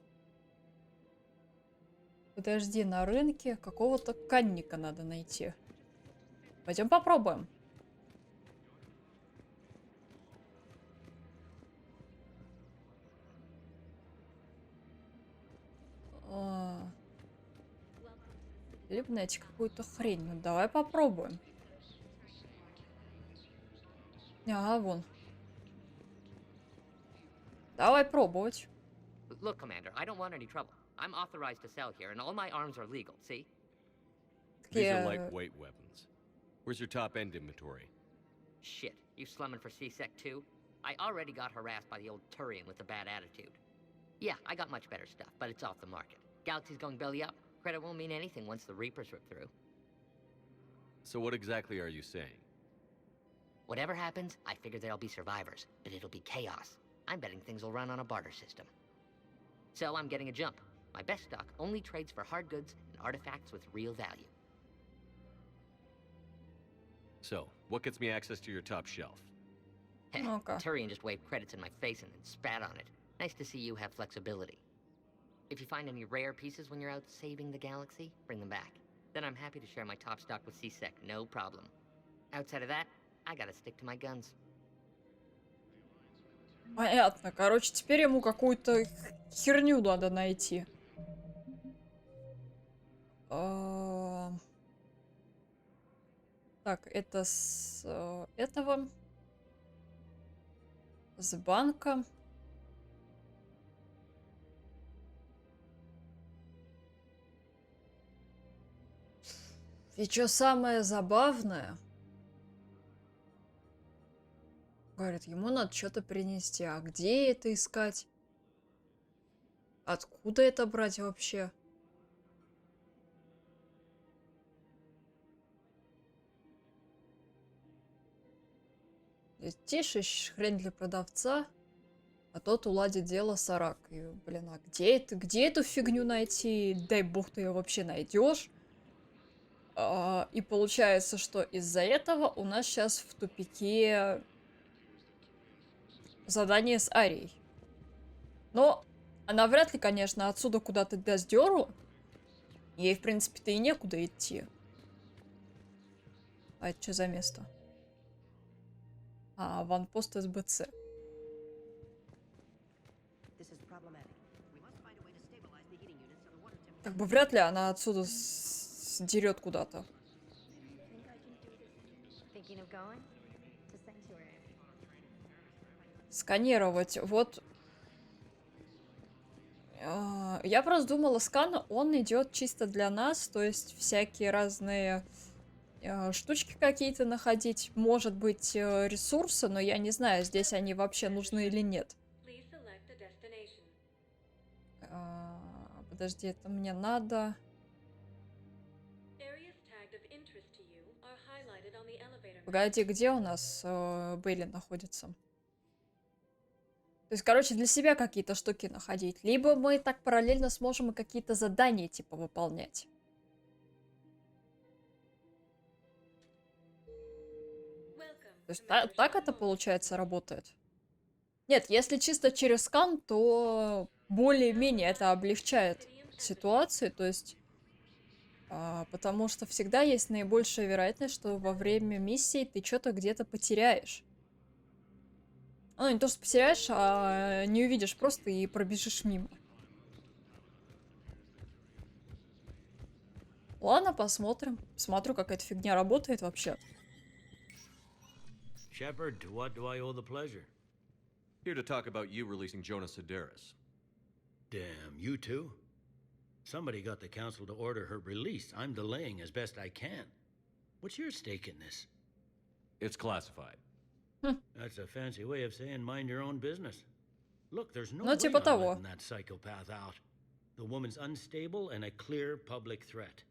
Подожди, на рынке какого-то канника надо найти. Пойдем попробуем. Либо найти какую-то хрень. Ну, давай попробуем. Ага, вон. Давай пробовать. Look, Commander, I don't want any trouble. I'm authorized to sell here, and all my arms are legal, see? These are lightweight weapons. Where's your top-end inventory? Shit, you slumming for CSEC too? I already got harassed by the old Turian with the bad attitude. Yeah, I got much better stuff, but it's off the market. Galaxy's going belly up. Credit won't mean anything once the Reapers rip through. So what exactly are you saying? Whatever happens, I figure there'll be survivors, but it'll be chaos. I'm betting things will run on a barter system. So I'm getting a jump. My best stock only trades for hard goods and artifacts with real value. So, what gets me access to your top shelf? Okay. Turian just waved credits in my face and then spat on it. Nice to see you have flexibility. If you find any rare pieces when you're out saving the galaxy, bring them back. Then I'm happy to share my top stock with CSEC, no problem. Outside of that, I gotta stick to my guns. Понятно. Короче, теперь ему какую-то херню надо найти. Так, это с этого. С банка. И что самое забавное? Говорит, ему надо что-то принести. А где это искать? Откуда это брать вообще? Тише, хрень для продавца, а тот уладит дело с Аракой. Блин, а где эту фигню найти? Дай бог ты ее вообще найдешь. И получается, что из-за этого у нас сейчас в тупике задание с Арией. Но она вряд ли, конечно, отсюда куда-то даст дёру. Ей, в принципе-то, и некуда идти. А это что за место? А, ванпост СБЦ. Как бы вряд ли она отсюда сдерет куда-то. Сканировать. Вот. Я просто думала, скан, он идет чисто для нас. То есть всякие разные штучки какие-то находить. Может быть, ресурсы, но я не знаю, здесь они вообще нужны или нет. Подожди, это мне надо. Погоди, где у нас Бейли находится? То есть, короче, для себя какие-то штуки находить. Либо мы так параллельно сможем и какие-то задания типа выполнять. То есть так это, получается, работает? Нет, если чисто через скан, то более-менее это облегчает ситуацию. То есть, потому что всегда есть наибольшая вероятность, что во время миссии ты что-то где-то потеряешь. Ну, не то, что потеряешь, а не увидишь просто и пробежишь мимо. Ладно, посмотрим. Смотрю, как эта фигня работает вообще. Shepard, to what do I owe the pleasure? Here to talk about you releasing Jonas Sedaris. Damn, you too? Somebody got the council to order her release. I'm delaying as best I can. What's your stake in this? It's classified. That's a fancy way of saying mind your own business. Look, there's no Ну, way типа I'm того. letting that psychopath out. The woman's unstable and a clear public threat.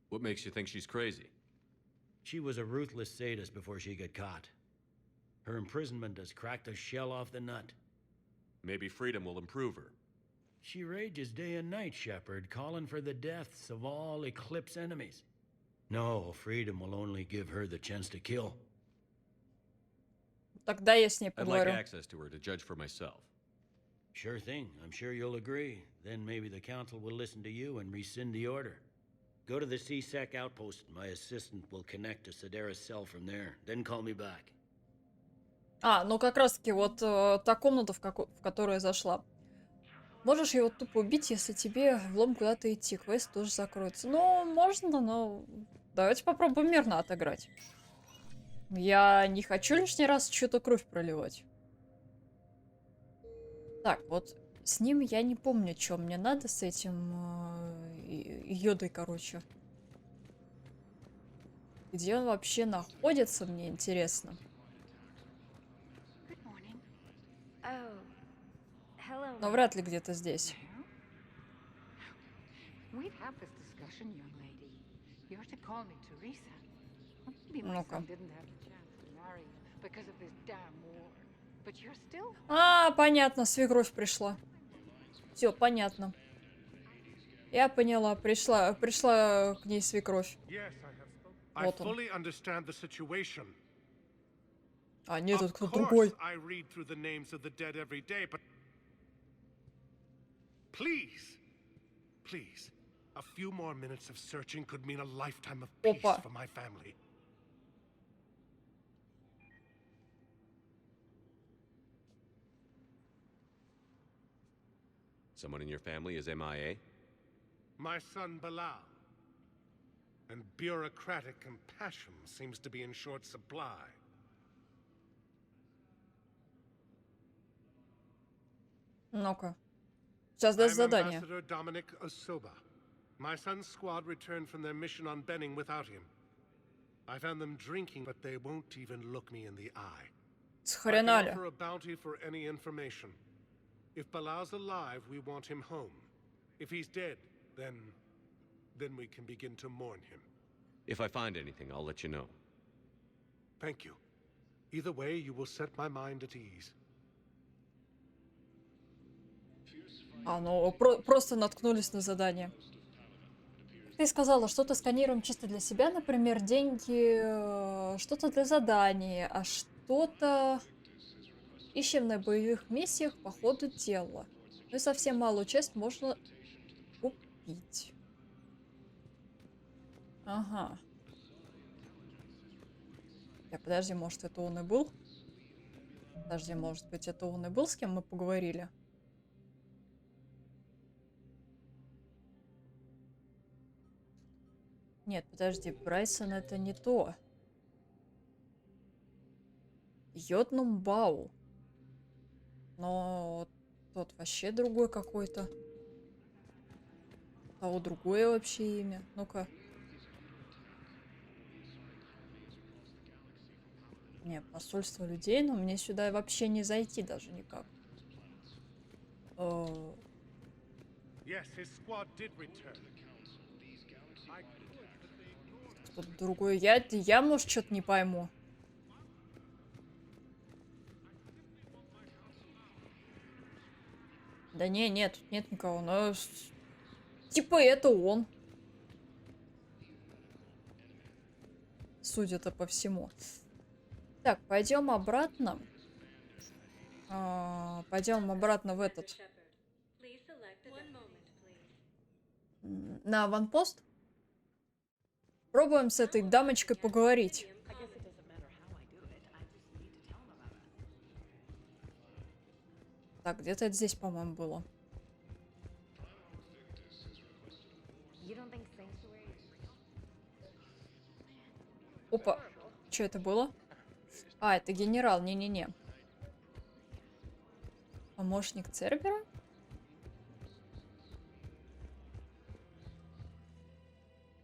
What makes you think she's crazy? She was a ruthless sadist before she got caught. Her imprisonment has cracked the shell off the nut. Maybe freedom will improve her. She rages day and night, Shepard, calling for the deaths of all Eclipse enemies. No, freedom will only give her the chance to kill. Тогда я с ней I'd like поговорю. access to her to judge for myself. Sure thing. I'm sure you'll agree. Then maybe the council will listen to you and rescind the order. Go to the CSEC outpost. My assistant will connect to Sedaris' cell from there. Then call me back. Ну как раз-таки вот та комната, в которую я зашла. Можешь его тупо убить, если тебе влом куда-то идти. Квест тоже закроется. Ну, можно, но давайте попробуем мирно отыграть. Я не хочу лишний раз чью-то кровь проливать. Так, вот с ним я не помню, что мне надо с этим йодой, короче. Где он вообще находится, мне интересно. Но вряд ли где-то здесь. Ну-ка. Понятно, свекровь пришла. Все, понятно. Я поняла, пришла к ней свекровь. Вот он. А нет, тут кто другой. Please, please, a few more minutes of searching could mean a lifetime of peace for my family. Someone in your family is MIA? My son Bilal. And bureaucratic compassion seems to be in short supply. Ну-ка. Сейчас даст задание. Ambassador Dominic Osoba. My son's squad returned from their mission on Benning without him. I found them drinking, but they won't even look me in the eye. I can offer a bounty for any information. If Bilal's alive, we want him home. If he's dead, then we can begin to mourn him. If I find anything, I'll let you know. Thank you. Either way, you will set my mind at ease. Ну, просто наткнулись на задание. Ты сказала, что-то сканируем чисто для себя, например, деньги, что-то для задания, а что-то ищем на боевых миссиях по ходу дела. Ну и совсем малую часть можно купить. Ага. Подожди, может, это он и был? Подожди, может быть, это он и был, с кем мы поговорили? Нет, подожди, Брайсон это не то. Йоднумбау. Но тот вообще другой какой-то. Того другое вообще имя. Ну-ка. Не, посольство людей, но мне сюда вообще не зайти даже никак. Кто-то другой. Я, может, что-то не пойму. Да не, нет, тут нет никого. Но типа это он. Судя-то по всему. Так, пойдем обратно. Пойдем обратно в этот. На аванпост. Пробуем с этой дамочкой поговорить. Так, где-то это здесь, по-моему, было. Опа. Что это было? А, это генерал. Не-не-не. Помощник Цербера?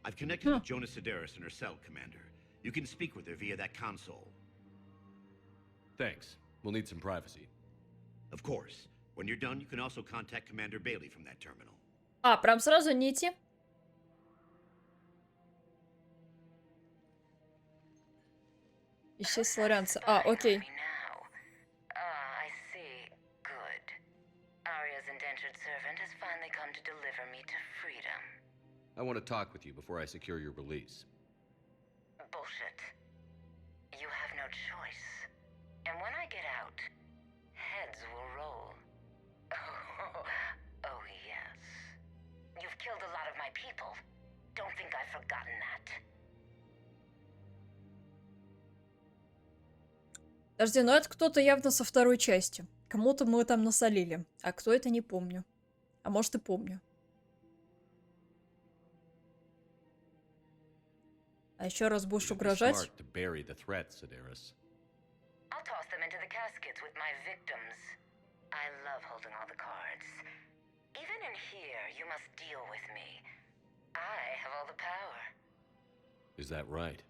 I've connected with Jonah Sedaris in her cell, Commander. You can speak with her via that console. Thanks. We'll need some privacy. Of course. When you're done, you can also contact Commander Bailey from that terminal. А, прям сразу не идти? Ищи славянца. А, окей. I want to talk with you before I secure your release. Bullshit. You have no choice. And when I get out, heads will roll. Oh, yes. You've killed a lot of my people. Don't think I've forgotten that. Подожди, ну это кто-то явно со второй части. Кому-то мы там насолили. А кто это, не помню. А может и помню. А еще раз будешь угрожать? I'll toss them into the caskets with my victims. I love holding all the cards. Even in here, you must deal with me. I have all the power. Is that right?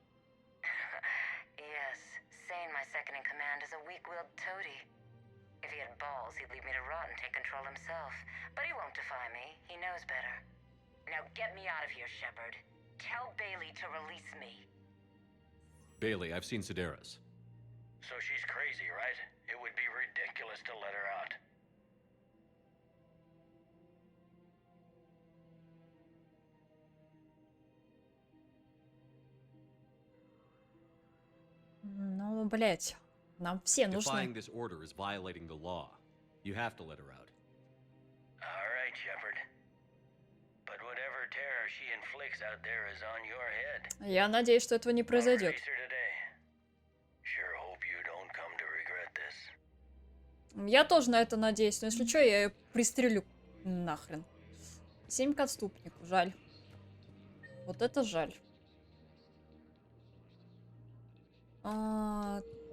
Yes. Sane, my second in command, is a weak-willed toady. If he had balls, he'd leave me to rot and take control himself. But he won't defy me. He knows better. Now get me out of here, Shepard. Tell Bailey to release me. Bailey, I've seen Sedaris. So she's crazy, right? It would be ridiculous to let her out. Ну, блять, нам все нужны. Defying this order is violating the law. You have to let her out. All right, Shepard. But whatever terror she inflicts out there is on your head. Я надеюсь, что этого не произойдет. Sure hope you don't come to regret this. Я тоже на это надеюсь, но если что, я ее пристрелю нахрен. 7 к отступнику, жаль. Вот это жаль.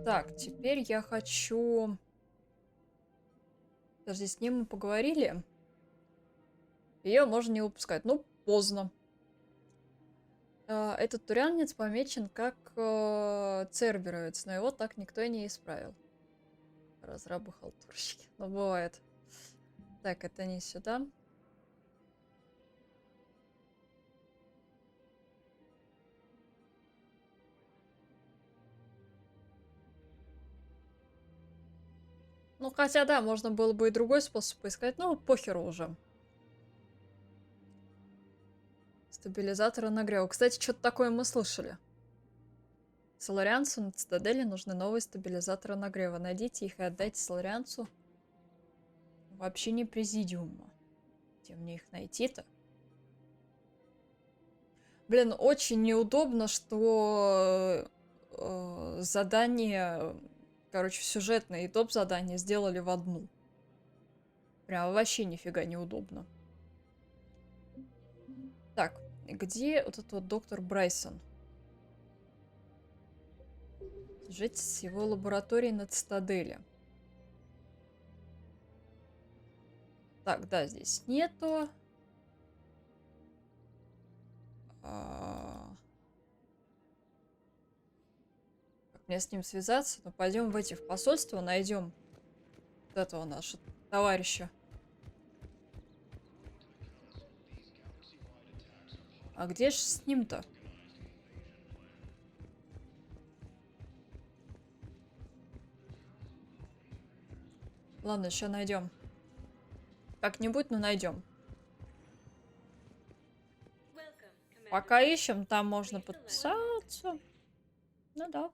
Так, теперь я хочу... Подожди, с ним мы поговорили. Ее можно не выпускать. Ну, поздно. Этот турянец помечен как церберовец, но его так никто и не исправил. Разрабы-халтурщики. Ну, бывает. Так, это не сюда. Ну, хотя, да, можно было бы и другой способ поискать. Ну, похеру уже. Стабилизаторы нагрева. Кстати, что-то такое мы слышали. Соларианцу на цитадели нужны новые стабилизаторы нагрева. Найдите их и отдайте Соларианцу в общине президиума. Где мне их найти-то? Блин, очень неудобно, что задание, короче, сюжетное и топ-задание сделали в одну. Прям вообще нифига неудобно. Так, где вот этот вот доктор Брайсон? Жить с его лабораторией на цитадели. Так, да, здесь нету. Как мне с ним связаться? Ну, пойдем в эти в посольство, найдем вот этого нашего товарища. А где ж с ним-то? Ладно, еще найдем. Как-нибудь, но найдем. Пока ищем, там можно подписаться. Ну да.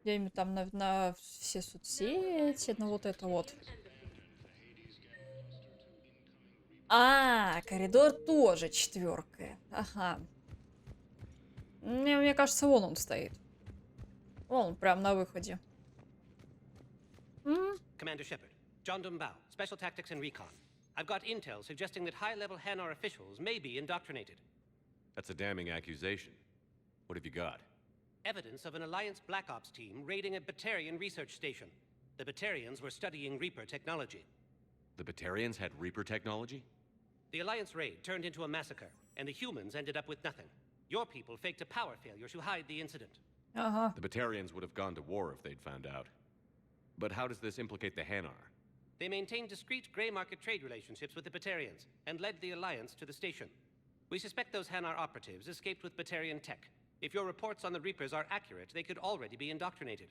Где-нибудь там на все соцсети, на вот это вот. А, коридор тоже 4. Ага. Мне кажется, вон он стоит. Вон он, прям на выходе. Commander Shepard, John Dumbao, Special Tactics and Recon. I've got intel suggesting that high-level Hanar officials may be indoctrinated. That's a damning accusation. What have you got? Evidence of an Alliance Black Ops team raiding a Batarian research station. The Batarians were studying Reaper technology. The Batarians had Reaper technology? The Alliance raid turned into a massacre, and the humans ended up with nothing. Your people faked a power failure to hide the incident. The Batarians would have gone to war if they'd found out. But how does this implicate the Hanar? They maintained discreet gray market trade relationships with the Batarians, and led the Alliance to the station. We suspect those Hanar operatives escaped with Batarian tech. If your reports on the Reapers are accurate, they could already be indoctrinated.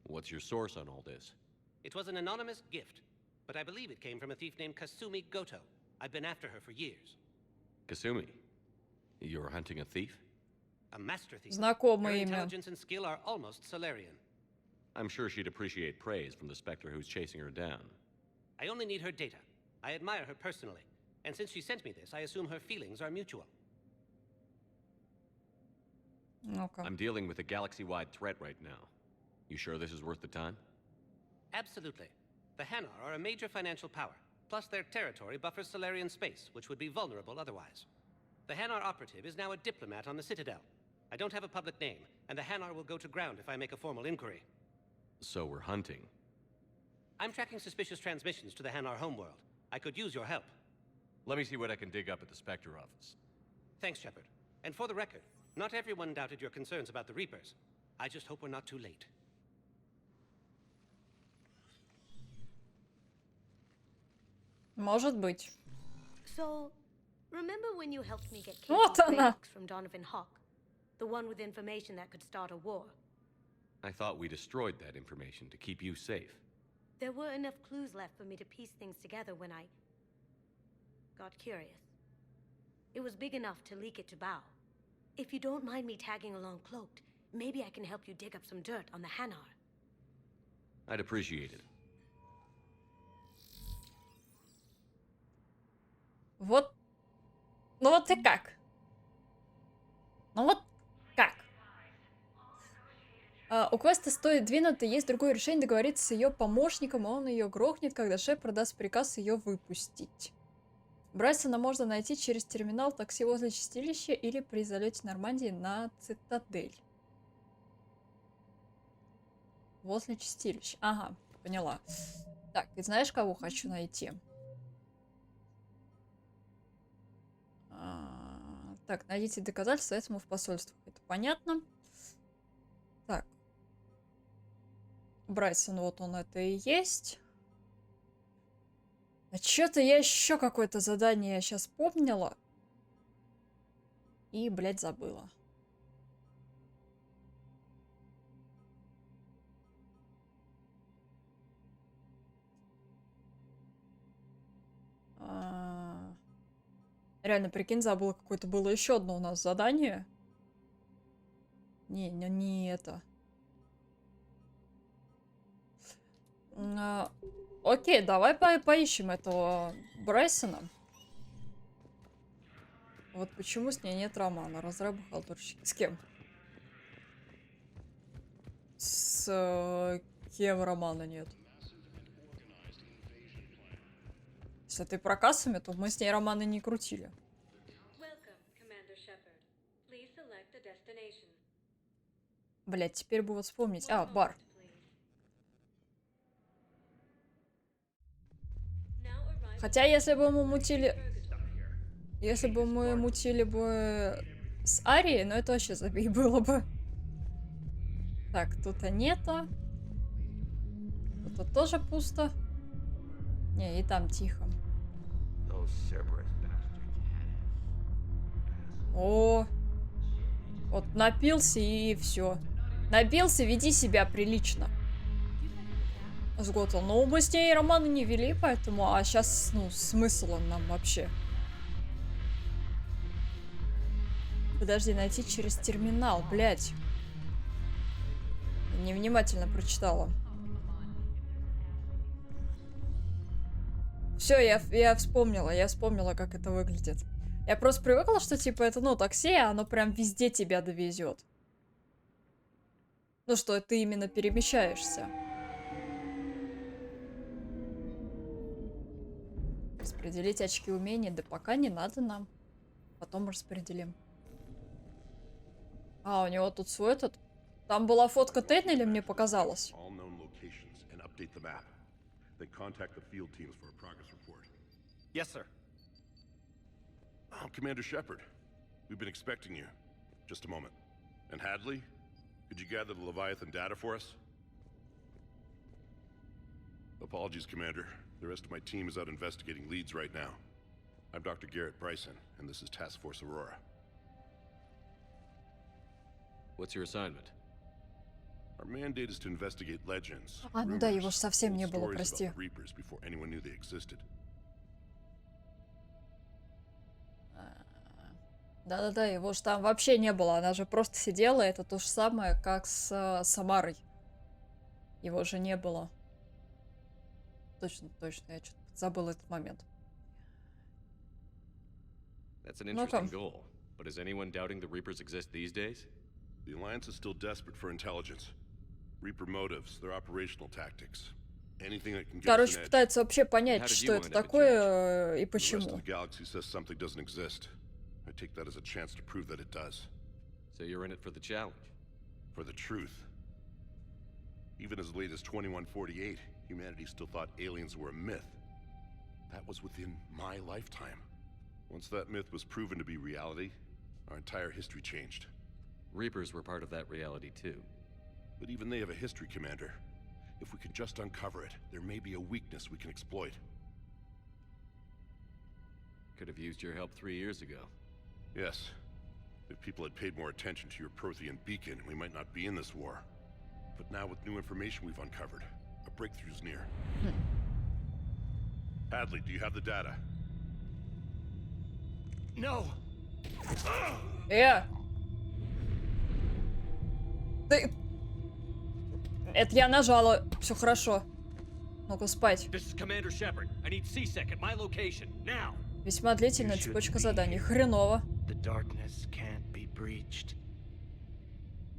What's your source on all this? It was an anonymous gift, but I believe it came from a thief named Kasumi Goto. I've been after her for years. Kasumi? You're hunting a thief? A master thief. Знакомое Her имя. intelligence and skill are almost Solarian. I'm sure she'd appreciate praise from the Spectre who's chasing her down. I only need her data. I admire her personally. And since she sent me this, I assume her feelings are mutual. Ну-ка. I'm dealing with a galaxy-wide threat right now. You sure this is worth the time? Absolutely. The Hanar are a major financial power, plus their territory buffers Solarian space, which would be vulnerable otherwise. The Hanar operative is now a diplomat on the Citadel. I don't have a public name, and the Hanar will go to ground if I make a formal inquiry. So we're hunting. I'm tracking suspicious transmissions to the Hanar homeworld. I could use your help. Let me see what I can dig up at the Spectre office. Thanks, Shepard. And for the record, not everyone doubted your concerns about the Reapers. I just hope we're not too late. Может быть. So, remember when you helped me get Вот она. Baybox from Donovan Hawk? The one with information that could start a war? I thought we destroyed that information to keep you safe. There were enough clues left for me to piece things together when I got curious. It was big enough to leak it to Bao. If you don't mind me tagging along cloaked, maybe I can help you dig up some dirt on the Hanar. I'd appreciate it. Вот. Ну вот и как? Ну вот как? У квеста стоит двинуться, есть другое решение договориться с ее помощником, и он ее грохнет, когда Шепард даст приказ ее выпустить. Брайсона можно найти через терминал такси возле чистилища или при залете Нормандии на Цитадель. Возле чистилища. Ага, поняла. Так, и знаешь, кого хочу найти? Так, найдите доказательства этому в посольствах. Это понятно. Так. Брайсон, вот он это и есть. А чё-то я еще какое-то задание сейчас помнила. И, блядь, забыла. Реально, прикинь, забыла, какое-то было еще одно у нас задание. Не это. Окей, давай поищем этого Брайсона. Вот почему с ней нет романа. Разрабы халтурщики. С кем? с кем романа нет? Если ты про кассами, то мы с ней романы не крутили. Блять, теперь бы вот вспомнить. А, бар. Хотя, если бы мы мутили... Если бы мы мутили бы с Арией, ну это вообще забей было бы. Так, тут-то нету. Тут тоже пусто. Не, и там тихо. О, вот напился и все. Напился, веди себя прилично. Сготал. Ну, мы с ней романы не вели, поэтому... А сейчас, ну, смысл он нам вообще? Подожди, найти через терминал, блядь. Невнимательно прочитала. Все, я вспомнила, как это выглядит. Я просто привыкла, что, типа, это, ну, такси, а оно прям везде тебя довезет. Ну, что ты именно перемещаешься. Распределить очки умений. Да пока не надо нам. Потом распределим. А, у него тут свой этот. Там была фотка Тейна, или мне показалось? Yes, sir. Oh, Commander Shepard. We've been expecting you. Just a moment. And Hadley, could you gather the Leviathan data for us? Apologies, Commander. The rest of my team is out investigating leads right now. I'm Dr. Garrett Bryson, and this is Task Force Aurora. What's your assignment? Our mandate is to investigate legends, А, ну да, его ж совсем не было, прости. Reapers before anyone knew they existed. Да-да-да, его же там вообще не было. Она же просто сидела. Это то же самое, как с Самарой. Его же не было. Точно, точно. Я что-то забыла этот момент. That's an interesting goal. But is anyone doubting the Reapers exist these days? The Alliance is still desperate for intelligence. Reaper motives, their operational tactics. Anything that can give us an edge. Короче, пытается вообще понять, что это такое и почему. The rest of the galaxy says something doesn't exist. I take that as a chance to prove that it does. So you're in it for the challenge? For the truth. Even as late as 2148, humanity still thought aliens were a myth. That was within my lifetime. Once that myth was proven to be reality, our entire history changed. Reapers were part of that reality too. But even they have a history, Commander. If we can just uncover it, there may be a weakness we can exploit. Could have used your help 3 years ago. Yes. If people had paid more attention to your Prothean beacon, we might not be in this war. But now with new information we've uncovered, a breakthrough's near. Hadley, do you have the data? No! Ты... Это я нажала. Все хорошо. Ну-ка спать. Весьма длительная цепочка заданий. Хреново.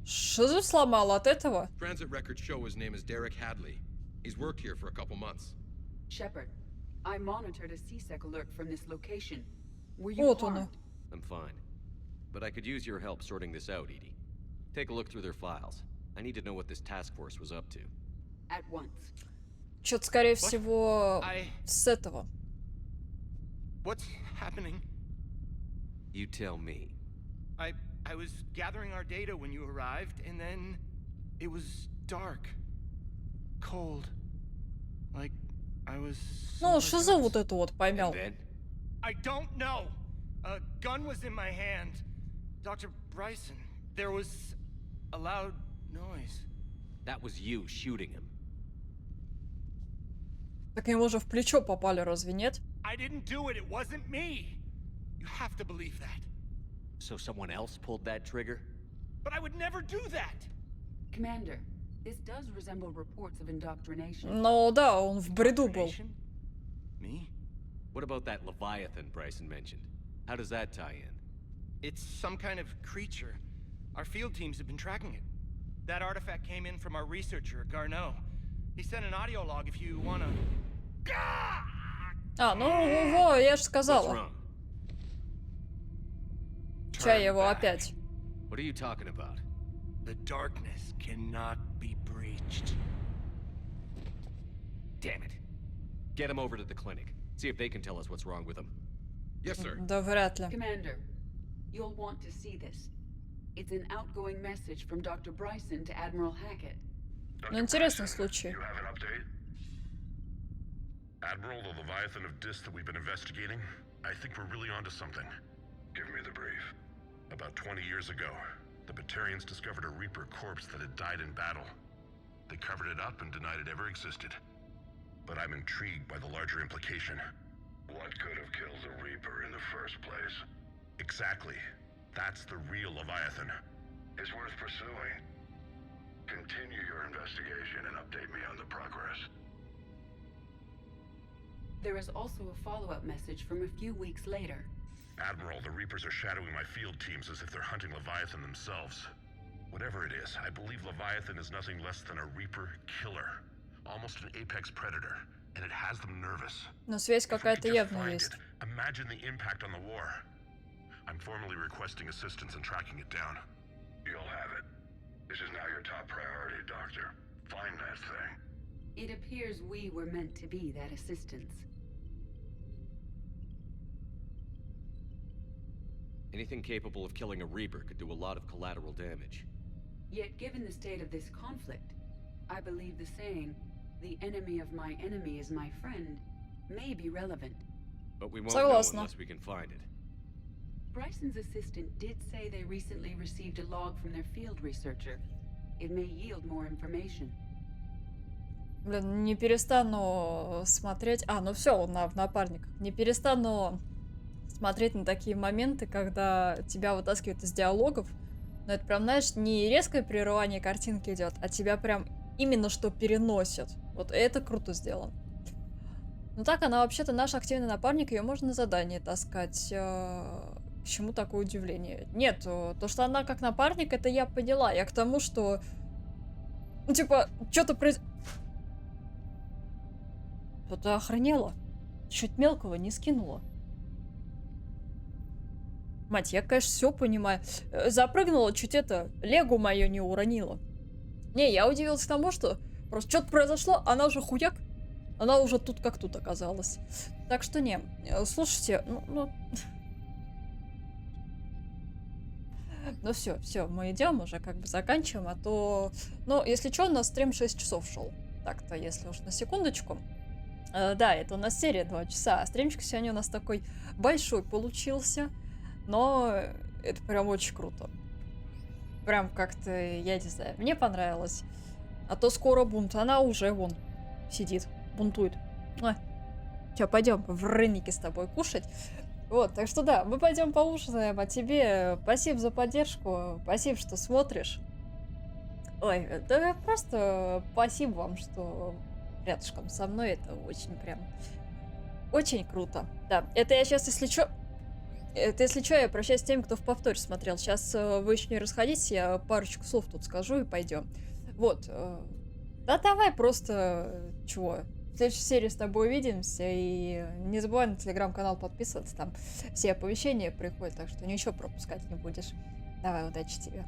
Что за сломал от этого? Transit records show his name is Derek Hadley. He's worked here for a couple months. Shepard, I monitored a CSEC alert from this location. Were you Вот harmed? оно. I'm fine. But I could use your help sorting this out, Edie. Take a look through their files. I need to know what this task force was up to. At once. Что-то, скорее всего, с этого. What's happening? You tell me. I was gathering our data when you arrived, and then it was dark, cold, like I was. Ну, что за вот это вот поймел? I don't know. A gun was in my hand. Dr. Bryson, there was a loud noise. That was you shooting him. Так ему же в плечо попали, разве нет? I didn't do it. It wasn't me. You have to believe that. So someone else pulled that trigger? But I would never do that. Commander, this does resemble reports of indoctrination. Ну да, он в бреду был. Me? What about that Leviathan Bryson mentioned? How does that tie in? It's some kind of creature. Our field teams have been tracking it. That artifact came in from our researcher, Garneau. He sent an audio log if you wanna... А, ну, во, я же сказала. Чай его опять. What are you talking about? The darkness cannot be breached. Damn it. Get him over to the clinic. See if they can tell us what's wrong with him. Yes, sir. Да вряд ли. Commander, you'll want to see this. It's an outgoing message from Dr. Bryson to Admiral Hackett. Ну, интересный случай. You have an update? Admiral, the Leviathan of Dis that we've been investigating, I think we're really onto something. Give me the brief. About 20 years ago, the Batarians discovered a Reaper corpse that had died in battle. They covered it up and denied it ever existed. But I'm intrigued by the larger implication. What could have killed the Reaper in the first place? Exactly. That's the real Leviathan. It's worth pursuing. Continue your investigation and update me on the progress. There is also a follow-up message from a few weeks later. Admiral, the Reapers are shadowing my field teams as if they're hunting Leviathan themselves. Whatever it is, I believe Leviathan is nothing less than a Reaper killer. Almost an apex predator. And it has them nervous. Но связь какая-то явно есть. Imagine the impact on the war. I'm formally requesting assistance in tracking it down. You'll have it. This is now your top priority, Doctor. Find that thing. It appears we were meant to be that assistance. Anything capable of killing a Reaper could do a lot of collateral damage. Yet given the state of this conflict, I believe the saying, "The enemy of my enemy is my friend," may be relevant. But we won't know unless we can find it. Bryson's assistant did say they recently received a log from their field researcher. It may yield more information. Блин, не перестану смотреть... А, ну все, он в напарниках. Не перестану смотреть на такие моменты, когда тебя вытаскивают из диалогов. Но это прям, знаешь, не резкое прерывание картинки идет, а тебя прям именно что переносит. Вот это круто сделано. Ну так, она вообще-то наш активный напарник, ее можно на задание таскать. К чему такое удивление? Нет, то, что она как напарник, это я поняла. Я к тому, что... Ну, типа, что-то Что-то охренела. Чуть мелкого не скинула. Мать, я, конечно, все понимаю. Запрыгнула, чуть легу мое не уронила. Не, я удивилась к тому, что просто что-то произошло, она уже хуяк. Она уже тут как тут оказалась. Так что не, слушайте, ну все, мы идем уже, как бы заканчиваем, а то... Ну, если что, у нас стрим 6 часов шел. Так-то, если уж на секундочку. Да, это у нас серия 2 часа, а стримчик сегодня у нас такой большой получился, но это прям очень круто. Прям как-то, я не знаю, мне понравилось. А то скоро бунт, она уже вон сидит, бунтует. Че, пойдем в рынке с тобой кушать. Вот, так что да, мы пойдем поужинаем, а тебе спасибо за поддержку, спасибо, что смотришь. Ой, да просто спасибо вам, что рядышком со мной, это очень прям, очень круто. Да, это я сейчас, если что, я прощаюсь с теми, кто в повторе смотрел. Сейчас вы еще не расходитесь, я парочку слов тут скажу и пойдем. Вот, да давай просто, чего... В следующей серии с тобой увидимся, и не забывай на телеграм-канал подписываться, там все оповещения приходят, так что ничего пропускать не будешь. Давай, удачи тебе.